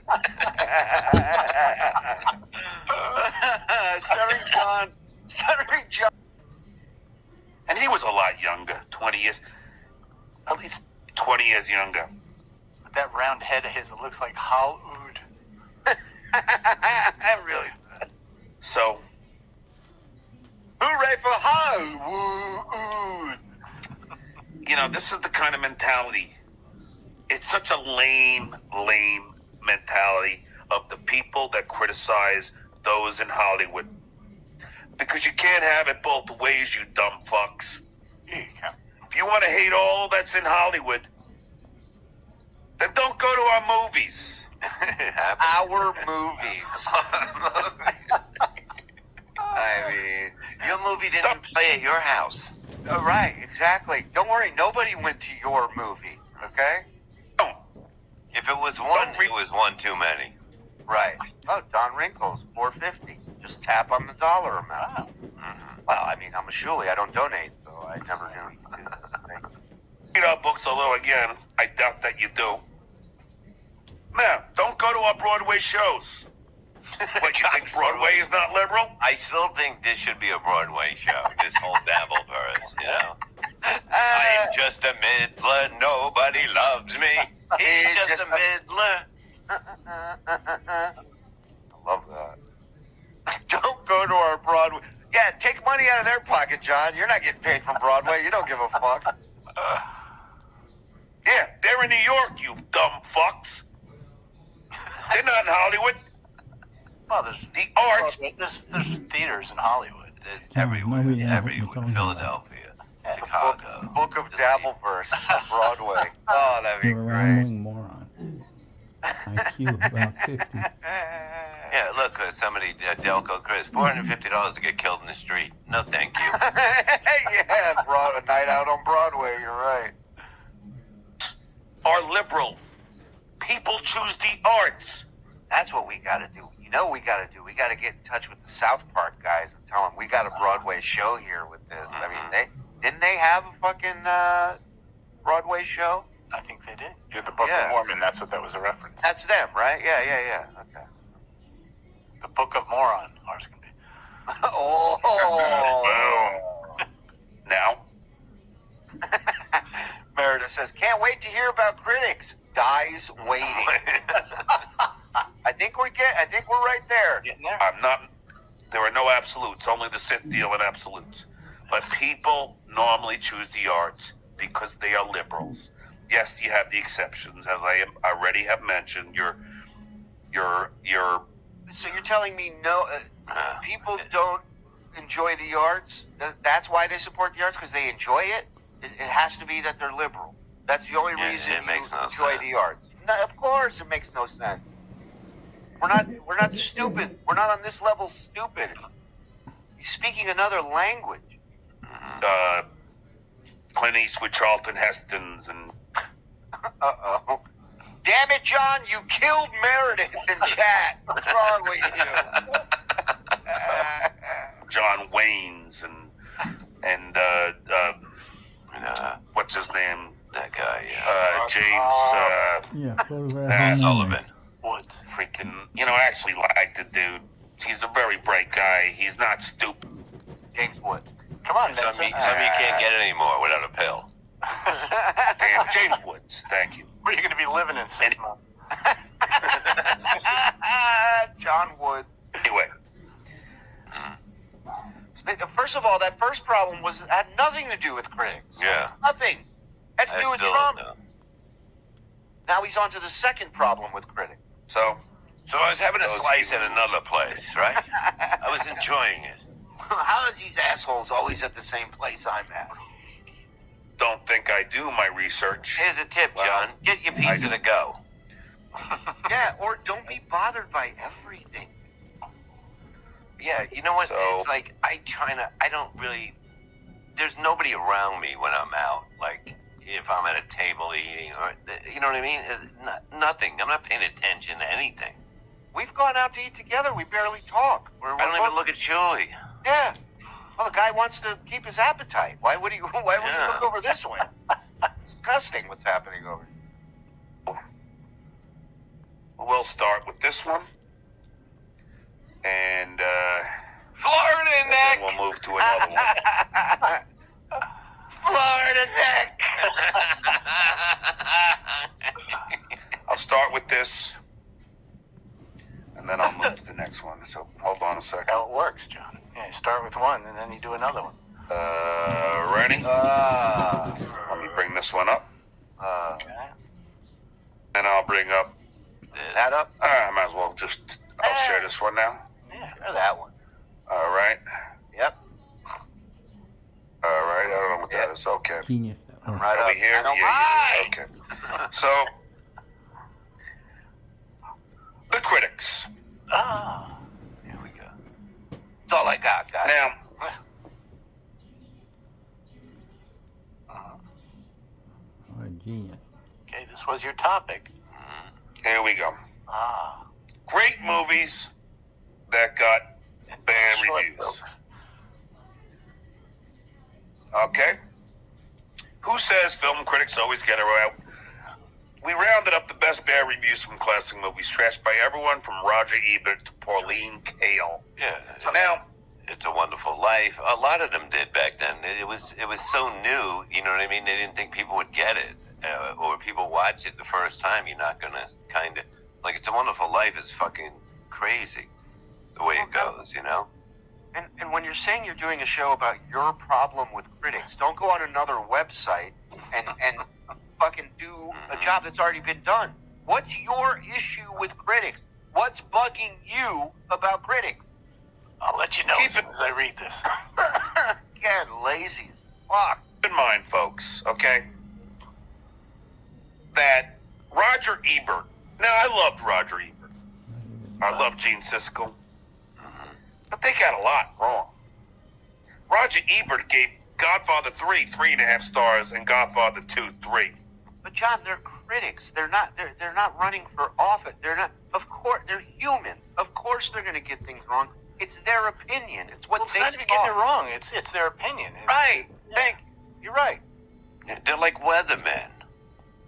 Stuttering John. And he was a lot younger, 20 years, at least 20 years younger. With that round head of his, it looks like Hal Ood. Really. So, Hooray for Hollywood! you know, this is the kind of mentality. It's such a lame mentality of the people that criticize those in Hollywood. Because you can't have it both ways, you dumb fucks. Yeah, you can. If you want to hate all that's in Hollywood, then don't go to our movies. Our movies. I mean, Your movie didn't play at your house. right, exactly. Don't worry, nobody went to your movie, okay? Don't. If it was one, it was one too many. Right. Oh, Don Wrinkles, $4.50. Just tap on the dollar amount. Well, I mean, I'm a Shuli. I don't donate, so I never knew you could. Read our books, although again, I doubt that you do. Man, don't go to our Broadway shows. What, you think Broadway is not liberal? I still think this should be a Broadway show, this whole Dabbleverse, you know? I'm just a middler, nobody loves me. He's just a middler. I love that. Don't go to our Broadway. Yeah, take money out of their pocket, John. You're not getting paid from Broadway. You don't give a fuck. Yeah, they're in New York, you dumb fucks. They're not in Hollywood. Well, there's The arts. there's theaters in Hollywood. There's no, we have what you're everywhere. talking about. Philadelphia, Book, Chicago. Book of Dabbleverse on Broadway. Oh, that'd be You're a great. rambling moron. IQ about 50. Yeah, look, somebody, Delco Chris, $450 to get killed in the street. No, thank you. Yeah, a night out on Broadway. You're right. Are liberal. People choose the arts. That's what we got to do. You know what we got to do? We got to get in touch with the South Park guys and tell them we got a Broadway show here with this. I mean, didn't they have a fucking Broadway show? I think they did. Yeah, the Book Yeah. of Mormon, that's what that was a reference. That's them, right? Yeah. Okay. The Book of Moron. Ours can be. Oh. Boom. Now, Meredith says, "Can't wait to hear about critics." Dies waiting. I think we're right there. Getting there. I'm not. There are no absolutes, only the Sith deal in absolutes. But people normally choose the arts because they are liberals. Yes, you have the exceptions, as I already have mentioned. Your So you're telling me no? People don't enjoy the arts. That's why they support the arts, because they enjoy it. It has to be that they're liberal. That's the only Yeah, reason it makes you no enjoy sense. the arts. No, of course, it makes no sense. We're not stupid. We're not on this level stupid. He's speaking another language. Clint Eastwood, Charlton Heston's, and Uh-oh. Damn it, John, you killed Meredith in chat. What's wrong with you? John Wayne's, and what's his name? That guy, James. Yeah, photograph. Sullivan. Woods. Freaking, I actually like the dude. He's a very bright guy. He's not stupid. James Wood. Come on, Some Vincent. you can't get anymore without a pill. Damn, James Woods. Thank you. Where are you going to be living in 6 months? John Woods. Anyway, First of all, that first problem had nothing to do with critics. Yeah. Nothing. Had to I do with still Trump. don't know. Now he's on to the second problem with critics. so So I was having a Those slice people- at another place, right? I was enjoying it. How is these assholes always at the same place I'm at? don't think I do my research. Here's a tip, Well, John. Get your I pizza do. to go. Yeah, or don't be bothered by everything. Yeah, you know what? So- It's like I don't really. There's nobody around me when I'm out. Like if I'm at a table eating, or you know what I mean? Nothing. I'm not paying attention to anything. We've gone out to eat together. We barely talk. I don't even look at Julie. Yeah. Well, the guy wants to keep his appetite. Why would he look over this way? It's disgusting what's happening over here. We'll start with this one, and Florida then neck. we'll move to another one. Florida neck. I'll start with this, and then I'll move to the next one. So hold on a second. How it works, John. Yeah, you start with one, and then you do another one. Ready? Ah. Let me bring this one up, Okay. and I'll bring up. That up? I might as well I'll share this one now. Yeah. Or that one. All right. Yep. All right. I don't know what that is. Okay. Genius. Right Are up. we here? I don't Yeah. mind. Okay. So critics. Ah. Here we go. That's all I got, guys. Now, Oh, genius. Okay, this was your topic. here we go. Ah. Great movies that got bad Short reviews. folks. Okay? Who says film critics always get it right? We rounded up the best bad reviews from classic movies, trashed by everyone from Roger Ebert to Pauline Kael. Yeah. So now, It's a Wonderful Life. A lot of them did back then. It was so new. You know what I mean? They didn't think people would get it, or people watch it the first time. You're not gonna kind of like It's a Wonderful Life is fucking crazy the way it goes. You know? And when you're saying you're doing a show about your problem with critics, don't go on another website and fucking do a job that's already been done. What's your issue with critics? What's bugging you about critics? I'll let you know Keep as soon it- as I read this. Get lazy as fuck. keep in mind, folks, okay, that Roger Ebert. Now, I loved Roger Ebert. I love Gene Siskel. But they got a lot wrong. Roger Ebert gave Godfather 3 3.5 stars and Godfather 2 3. But John, they're critics. They're not running for office. They're not. Of course, they're humans. Of course, they're going to get things wrong. It's their opinion. It's what Well, it's they not even getting it thought. wrong. It's their opinion. It's- Right. Thank you. You're right. They're like weathermen.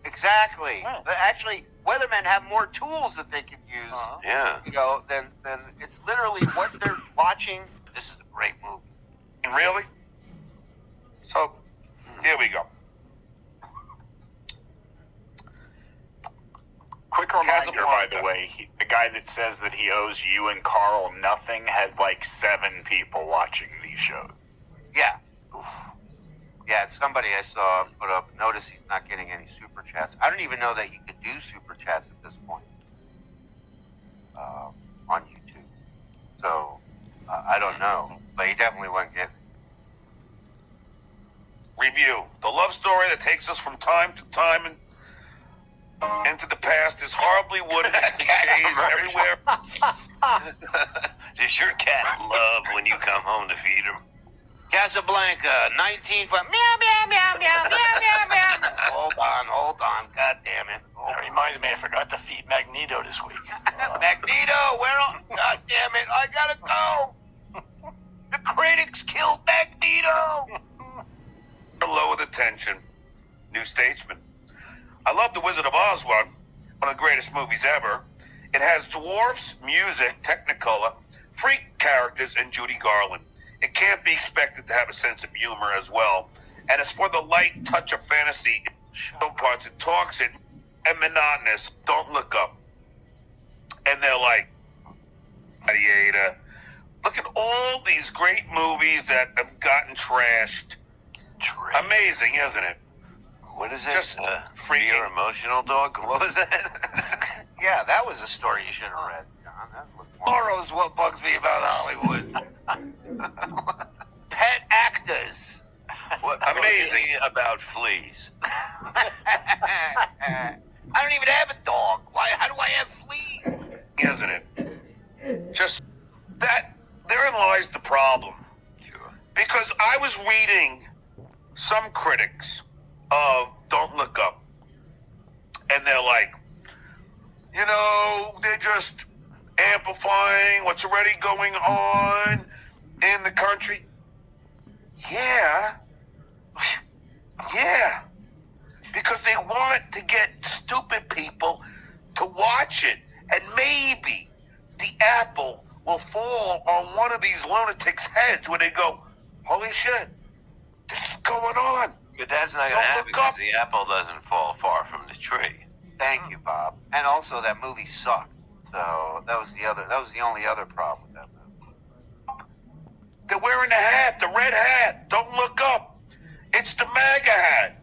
Exactly. Right. But actually, weathermen have more tools that they can use. Uh-huh. Yeah. You know, than it's literally what they're watching. This is a great movie. Really? So, here we go. Quick reminder, by Casablanca. the way, the guy that says that he owes you and Carl nothing had like 7 people watching these shows. Yeah. Yeah, it's somebody I saw put up. Notice he's not getting any super chats. I don't even know that you could do super chats at this point on YouTube. So I don't know, but he definitely wasn't getting. Review. The love story that takes us from time to time and into the past is horribly wooded and cliches everywhere. Does your cat love when you come home to feed him? Casablanca, 19. Meow meow meow meow meow meow meow. Hold on. God damn it. That reminds me, I forgot to feed Magneto this week. Magneto, God damn it, I gotta go. The critics killed Magneto. Lower the tension. New Statesman. I love The Wizard of Oz one of the greatest movies ever. It has dwarfs, music, Technicolor, freak characters, and Judy Garland. It can't be expected to have a sense of humor as well. And it's for the light touch of fantasy. Some parts it talks it and monotonous. Don't Look Up. And they're like, Gladiator. Look at all these great movies that have gotten trashed. Amazing, isn't it? What is it? Just freaking- Your emotional dog? What was that? Yeah, that was a story you should have read, John. That was Tomorrow's what bugs me about Hollywood. Pet actors. What Amazing. about fleas? I don't even have a dog. How do I have fleas? Isn't it? Just that, therein lies the problem. Sure. Because I was reading some critics of Don't Look Up, and they're like, you know, they're just amplifying what's already going on in the country. Yeah. Yeah. Because they want to get stupid people to watch it. And maybe the apple will fall on one of these lunatics' heads where they go, holy shit, this is going on. But that's not going Don't to happen look up. because the apple doesn't fall far from the tree. Thank you, Bob. And also, that movie sucked. So that was the only other problem with that movie. They're wearing the hat, the red hat. Don't look up. It's the MAGA hat.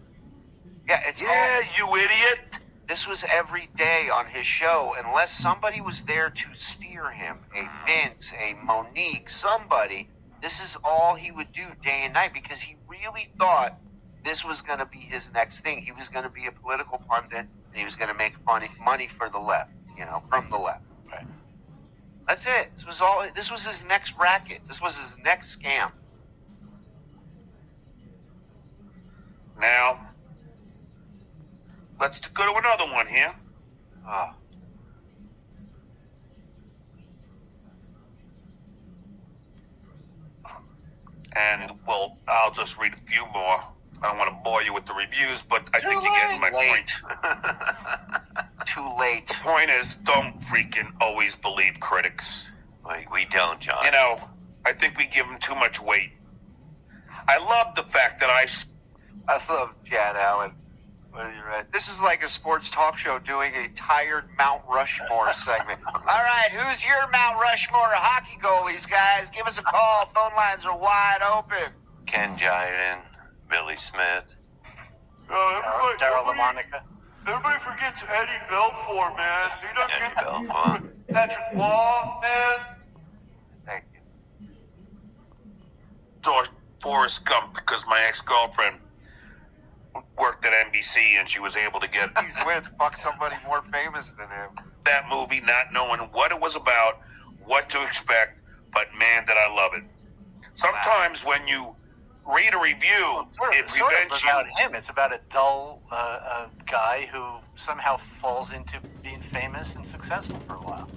Yeah, it's Yeah, you idiot. This was every day on his show, unless somebody was there to steer him. A Vince, a Monique, somebody. This is all he would do day and night because he really thought this was going to be his next thing. He was going to be a political pundit, and he was going to make money for the left, from the left. Right. That's it. This was his next racket. This was his next scam. Now, let's go to another one here. Oh. And, well, I'll just read a few more. I don't want to bore you with the reviews, but I think you're getting my point. Too late. The point is, don't freaking always believe critics. We don't, John. You know, I think we give them too much weight. I love the fact that I love Chad Allen. What are you right? This is like a sports talk show doing a tired Mount Rushmore segment. All right, who's your Mount Rushmore hockey goalies, guys? Give us a call. Phone lines are wide open. Ken Jiren, Billy Smith. Daryl LaMonica. Everybody forgets Eddie Belfour, man. You don't Eddie Belfour. Patrick Waugh, man. Thank you. saw Forrest Gump because my ex-girlfriend worked at NBC and she was able to get He's with fuck somebody more famous than him. that movie, not knowing what it was about, what to expect, but man, did I love it. Sometimes when you read a review, it Sort of prevents about you. him. It's about a dull guy who somehow falls into being famous and successful for a while.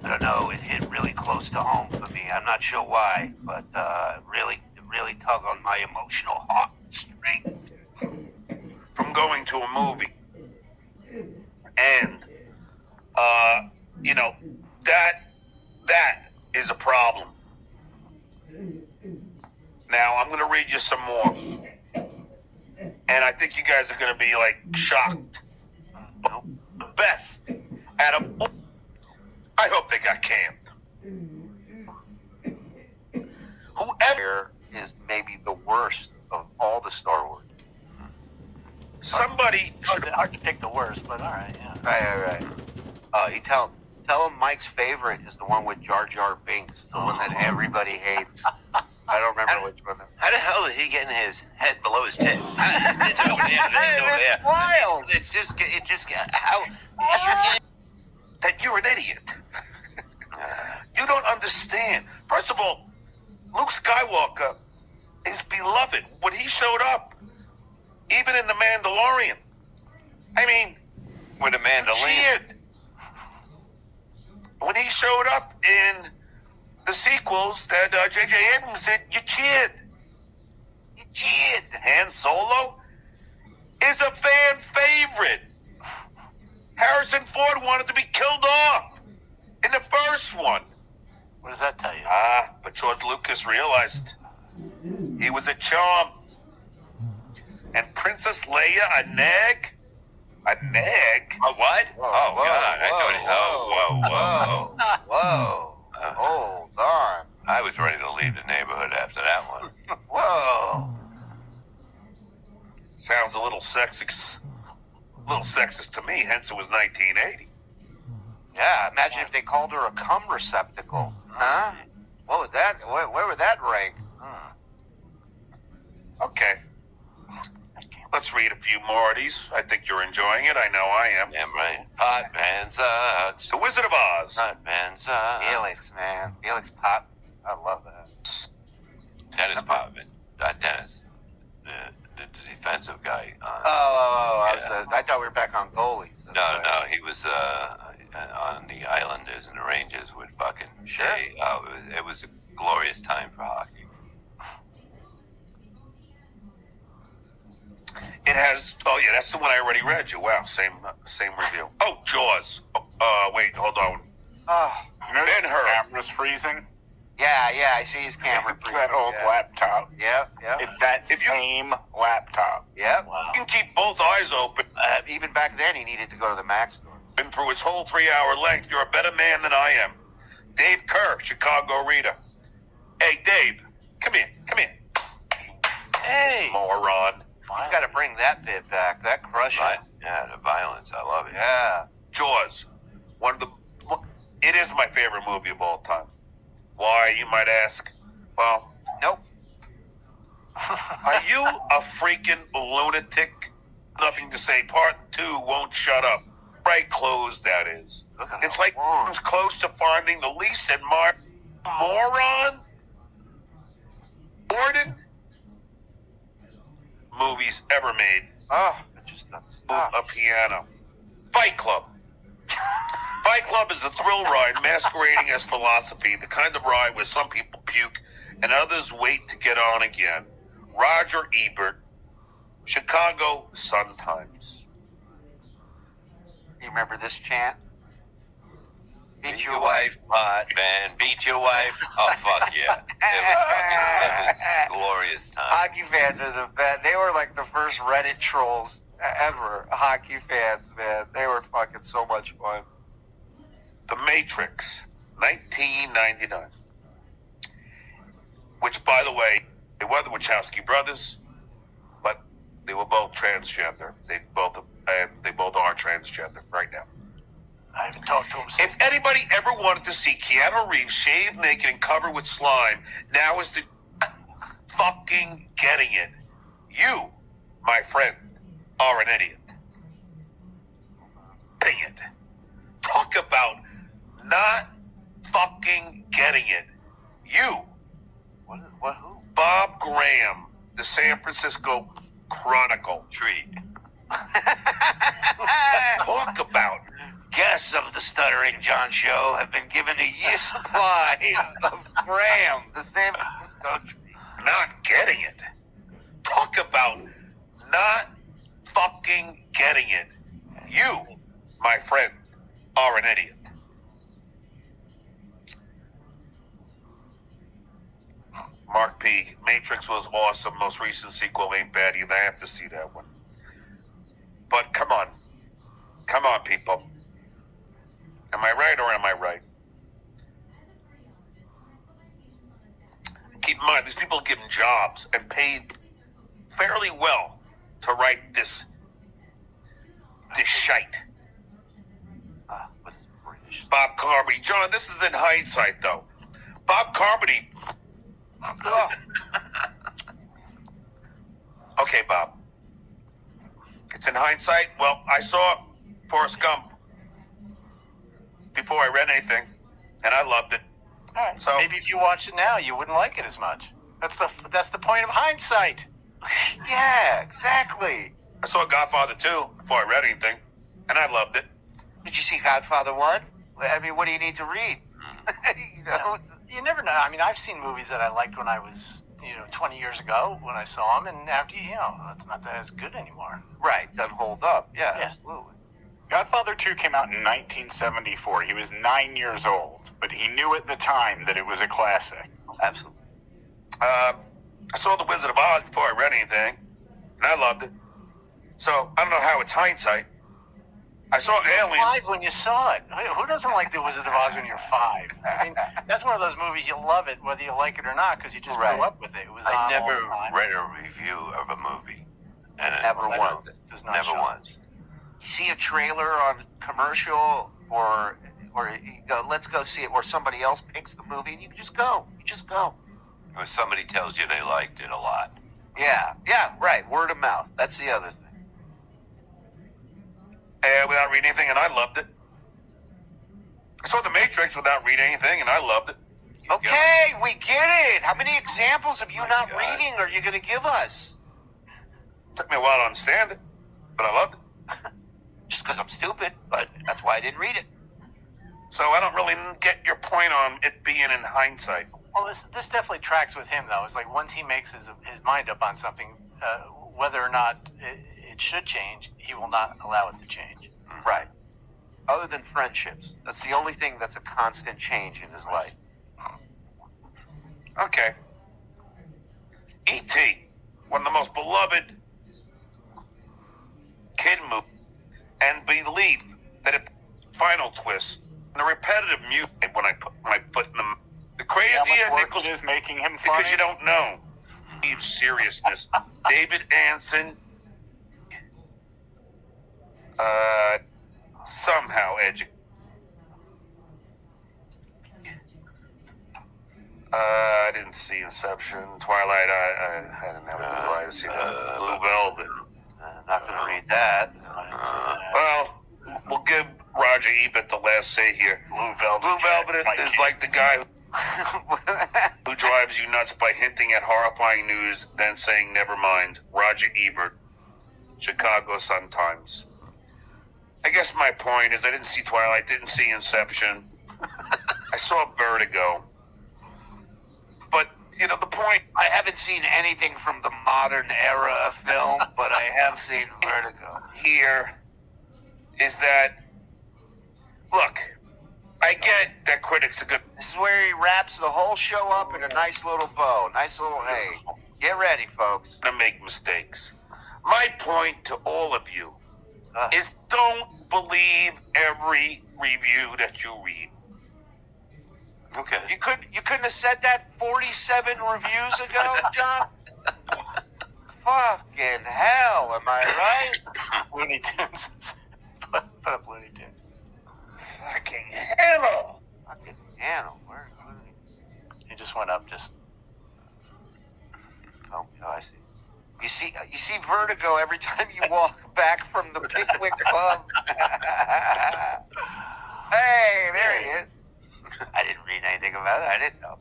I don't know. It hit really close to home for me. I'm not sure why, but really tug on my emotional heartstrings. From going to a movie. And, you know, that is a problem. Now, I'm going to read you some more. And I think you guys are going to be, like, shocked. The best out of all, I hope they got canned. Whoever Is maybe the worst of all the Star Wars. somebody should Hard to pick the worst, but all right, yeah. Right. You tell him Mike's favorite is the one with Jar Jar Binks, the one that everybody hates. I don't remember which one. How the hell is he getting his head below his tits? That's wild. It just how that you're an idiot. You don't understand. First of all, Luke Skywalker is beloved. When he showed up, even in The Mandalorian, I mean, with a mandolin. cheered. When he showed up in the sequels that J.J. Abrams did, you cheered. You cheered. Han Solo is a fan favorite. Harrison Ford wanted to be killed off in the first one. What does that tell you? But George Lucas realized he was a charm. And Princess Leia, a nag? A nag? A what? Oh, God. Whoa. Hold on. I was ready to leave the neighborhood after that one. Whoa. Sounds a little sexist to me, hence it was 1980. Yeah, imagine if they called her a cum receptacle. Huh? What would that? Where would that rank? Okay. Let's read a few more of these. I think you're enjoying it. I know I am. Damn right. Pot man sucks. The Wizard of Oz. Pot man sucks. Felix, man. Felix Pop. I love that. Dennis Potvin. Not Dennis. The defensive guy. I thought we were back on goalies. No, he was on the Islanders and the Rangers with fucking Sure. Shea. It was a glorious time for hockey. It has. Oh yeah, that's the one I already read you. Wow, same review. Oh, Jaws. Wait, hold on. You know, Ben-Hur. camera's freezing. Yeah, I see his camera. It's that old laptop. Yep. It's that If you- same laptop. Yep. Wow. You can keep both eyes open. Even back then, he needed to go to the Mac store. Been through its whole 3-hour length. You're a better man than I am. Dave Kerr, Chicago Reader. Hey, Dave, come here. Hey! Moron. He's got to bring that bit back. That crushing. Yeah, the violence. I love it. Yeah. Jaws. It is my favorite movie of all time. Why, you might ask? Well, Nope. are you a freaking lunatic? Nothing to say. Part 2 won't shut up. Right clothes, that is. Look at It's how like long. it's close to finding the least admired moron Gordon movies ever made. Oh, it just doesn't stop. A piano. Fight Club. Fight Club is a thrill ride masquerading as philosophy, the kind of ride where some people puke and others wait to get on again. Roger Ebert, Chicago Sun-Times. You remember this chant? Beat your wife, hot man. Beat your wife. Oh, fuck yeah. It was glorious time. Hockey fans are the best. They were like the first Reddit trolls ever. Hockey fans, man. They were fucking so much fun. The Matrix, 1999. Which, by the way, they were the Wachowski brothers, but they were both transgender. They both are transgender right now. I haven't talked to him since. If anybody ever wanted to see Keanu Reeves shaved naked and covered with slime, now is the fucking getting it. You, my friend, are an idiot. Getting it. Talk about not fucking getting it. You, What? Who? Bob Graham, the San Francisco Chronicle. Treat. Talk about Guests of the Stuttering John show have been given a year's supply of Graham, the San Francisco tree. not getting it. Talk about not fucking getting it. You, my friend, are an idiot. Mark P. Matrix was awesome. Most recent sequel ain't bad either. I have to see that one. But come on. Come on, people. Am I right or am I right? Keep in mind, these people are given jobs and paid fairly well to write this shite. What is British? Bob Carmody. John, this is in hindsight, though. Bob Carmody. Oh, Okay, Bob. It's in hindsight. Well, I saw Forrest Gump before I read anything, and I loved it. All right. So- Maybe if you watched it now, you wouldn't like it as much. That's the point of hindsight. yeah, exactly. I saw Godfather 2 before I read anything, and I loved it. Did you see Godfather 1? I mean, what do you need to read? you know, You never know. I mean, I've seen movies that I liked when I was, 20 years ago when I saw them, and after, that's not that as good anymore. right, doesn't hold up. Yeah, Yeah. absolutely. Godfather 2 came out in 1974. He was 9 years old, but he knew at the time that it was a classic. Absolutely. I saw The Wizard of Oz before I read anything, and I loved it. So, I don't know how it's hindsight. I saw Alien. 5 when you saw it. Who doesn't like The Wizard of Oz when you're 5? I mean, that's one of those movies you love it whether you like it or not because you just Right. grew up with it. It was I on all never the time. read a review of a movie. And Never I once. loved it. Does not Never show. once. You see a trailer on commercial or you go, let's go see it, or somebody else picks the movie and you just go. You just go. Or somebody tells you they liked it a lot. Yeah, right. Word of mouth. That's the other thing. Without reading anything, and I loved it. I saw The Matrix without reading anything, and I loved it. Okay, we get it. How many examples of you My not God. reading are you going to give us? Took me a while to understand it, but I loved it. Just because I'm stupid, but that's why I didn't read it. So I don't really get your point on it being in hindsight. Well, this definitely tracks with him, though. It's like once he makes his mind up on something, whether or not it should change, he will not allow it to change. Right. Other than friendships. That's the only thing that's a constant change in his life. Okay. E.T., one of the most beloved kid movies, and believe that if the final twist and the repetitive music when I put my foot in the See how crazier much work Nichols, it is making him funny? because you don't know. Steve's seriousness. David Anson, somehow educated. I didn't see Inception, Twilight. I didn't have a good right to see that. Blue Velvet. Not going to read that. Well, we'll give Roger Ebert the last say here. Blue Velvet. Blue Velvet My is kid. like the guy who drives you nuts by hinting at horrifying news, then saying, never mind. Roger Ebert, Chicago Sun-Times. I guess my point is I didn't see Twilight, didn't see Inception. I saw Vertigo. But, you know, the point... I haven't seen anything from the modern era of film, but I have seen Vertigo. here is that, look, I get that critics are good This is where he wraps the whole show up in a nice little bow. Nice little hey. Get ready, folks. to make mistakes. My point to all of you is don't believe every review that you read. Okay. You couldn't have said that 47 reviews ago, John? Fucking hell, am I right? Looney Tunes. Put up Looney Tunes. Fucking hell! Fucking hell. Where? He just went up. Just Oh, I see. You see Vertigo every time you walk back from the Pickwick pub. Hey, there he is. I didn't read anything about it. I didn't know.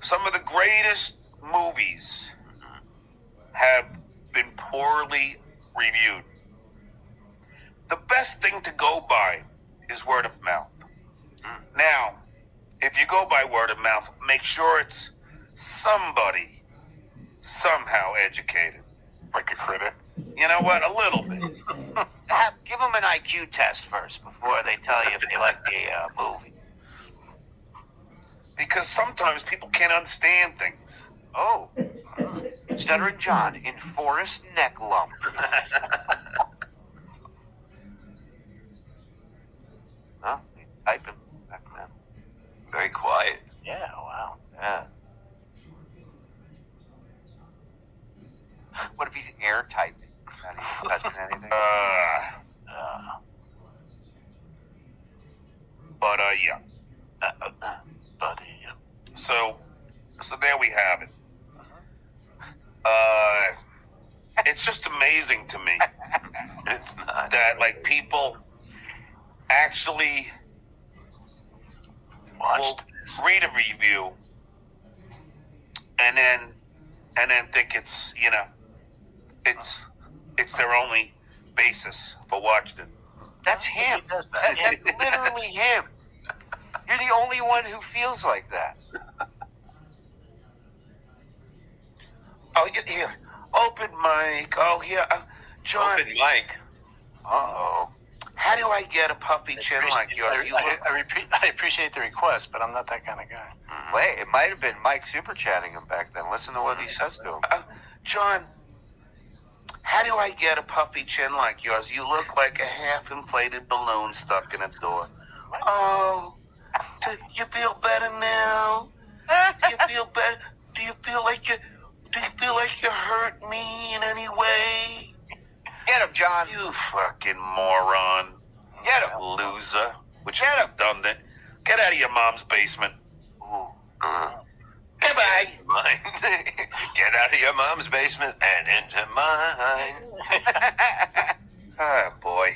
Some of the greatest movies have been poorly reviewed. The best thing to go by is word of mouth. Now, if you go by word of mouth, make sure it's somebody somehow educated. Like a critic. You know what? A little bit. Give them an IQ test first before they tell you if they like the movie. Because sometimes people can't understand things. Oh. Stuttering John in Forest Neck Lump. Huh? He's typing back then. Very quiet. yeah. Wow. Yeah. What if he's air typing? Not even touching anything? But yeah. Buddy. So there we have it. It's just amazing to me It's not. that like people actually will Watched this. read a review and then think it's it's their only basis for watching it. That's him. He does that. That's literally him. You're the only one who feels like that. Oh, here, open mic. Oh, here, John. Open mic. Uh-oh. How do I get a puffy chin like yours? You look. I appreciate the request, but I'm not that kind of guy. Wait, it might have been Mike super chatting him back then. Listen to what he says to him. John, how do I get a puffy chin like yours? You look like a half-inflated balloon stuck in a door. Oh, do you feel better now? Do you feel better? Do you feel like you hurt me in any way? Get him, John. You fucking moron. Get him. Loser. Which Get is him. redundant. Get out of your mom's basement. Ooh. Goodbye. Mine. Get out of your mom's basement and into mine. Ah, boy.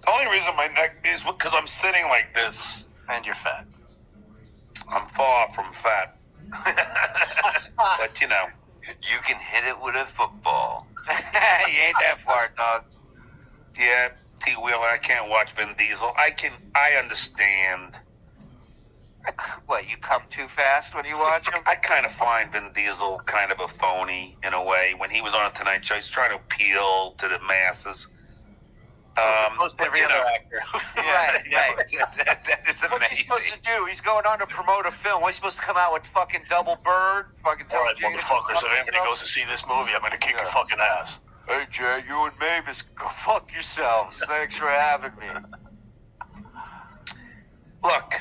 The only reason my neck is because I'm sitting like this. And you're fat. I'm far from fat. But, you know. You can hit it with a football. You ain't that far, dog. Yeah, T. Wheeler, I can't watch Vin Diesel. I understand. What, you come too fast when you watch him? I kind of find Vin Diesel kind of a phony in a way. When he was on a Tonight Show, he's trying to appeal to the masses. Most every you other know, actor. Right. That is What's he supposed amazing. to do? He's going on to promote a film. What's he supposed to come out with fucking Double Bird? Fucking tell All right, Jay to motherfuckers, fuck if anybody himself? goes to see this movie, I'm gonna kick your fucking ass. Hey, Jay, you and Mavis, go fuck yourselves. Thanks for having me. Look,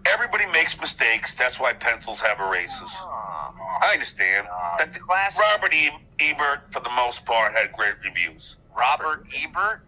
everybody makes mistakes. That's why pencils have erasers. I understand. That Classic. Robert Ebert, for the most part, had great reviews. Robert Ebert?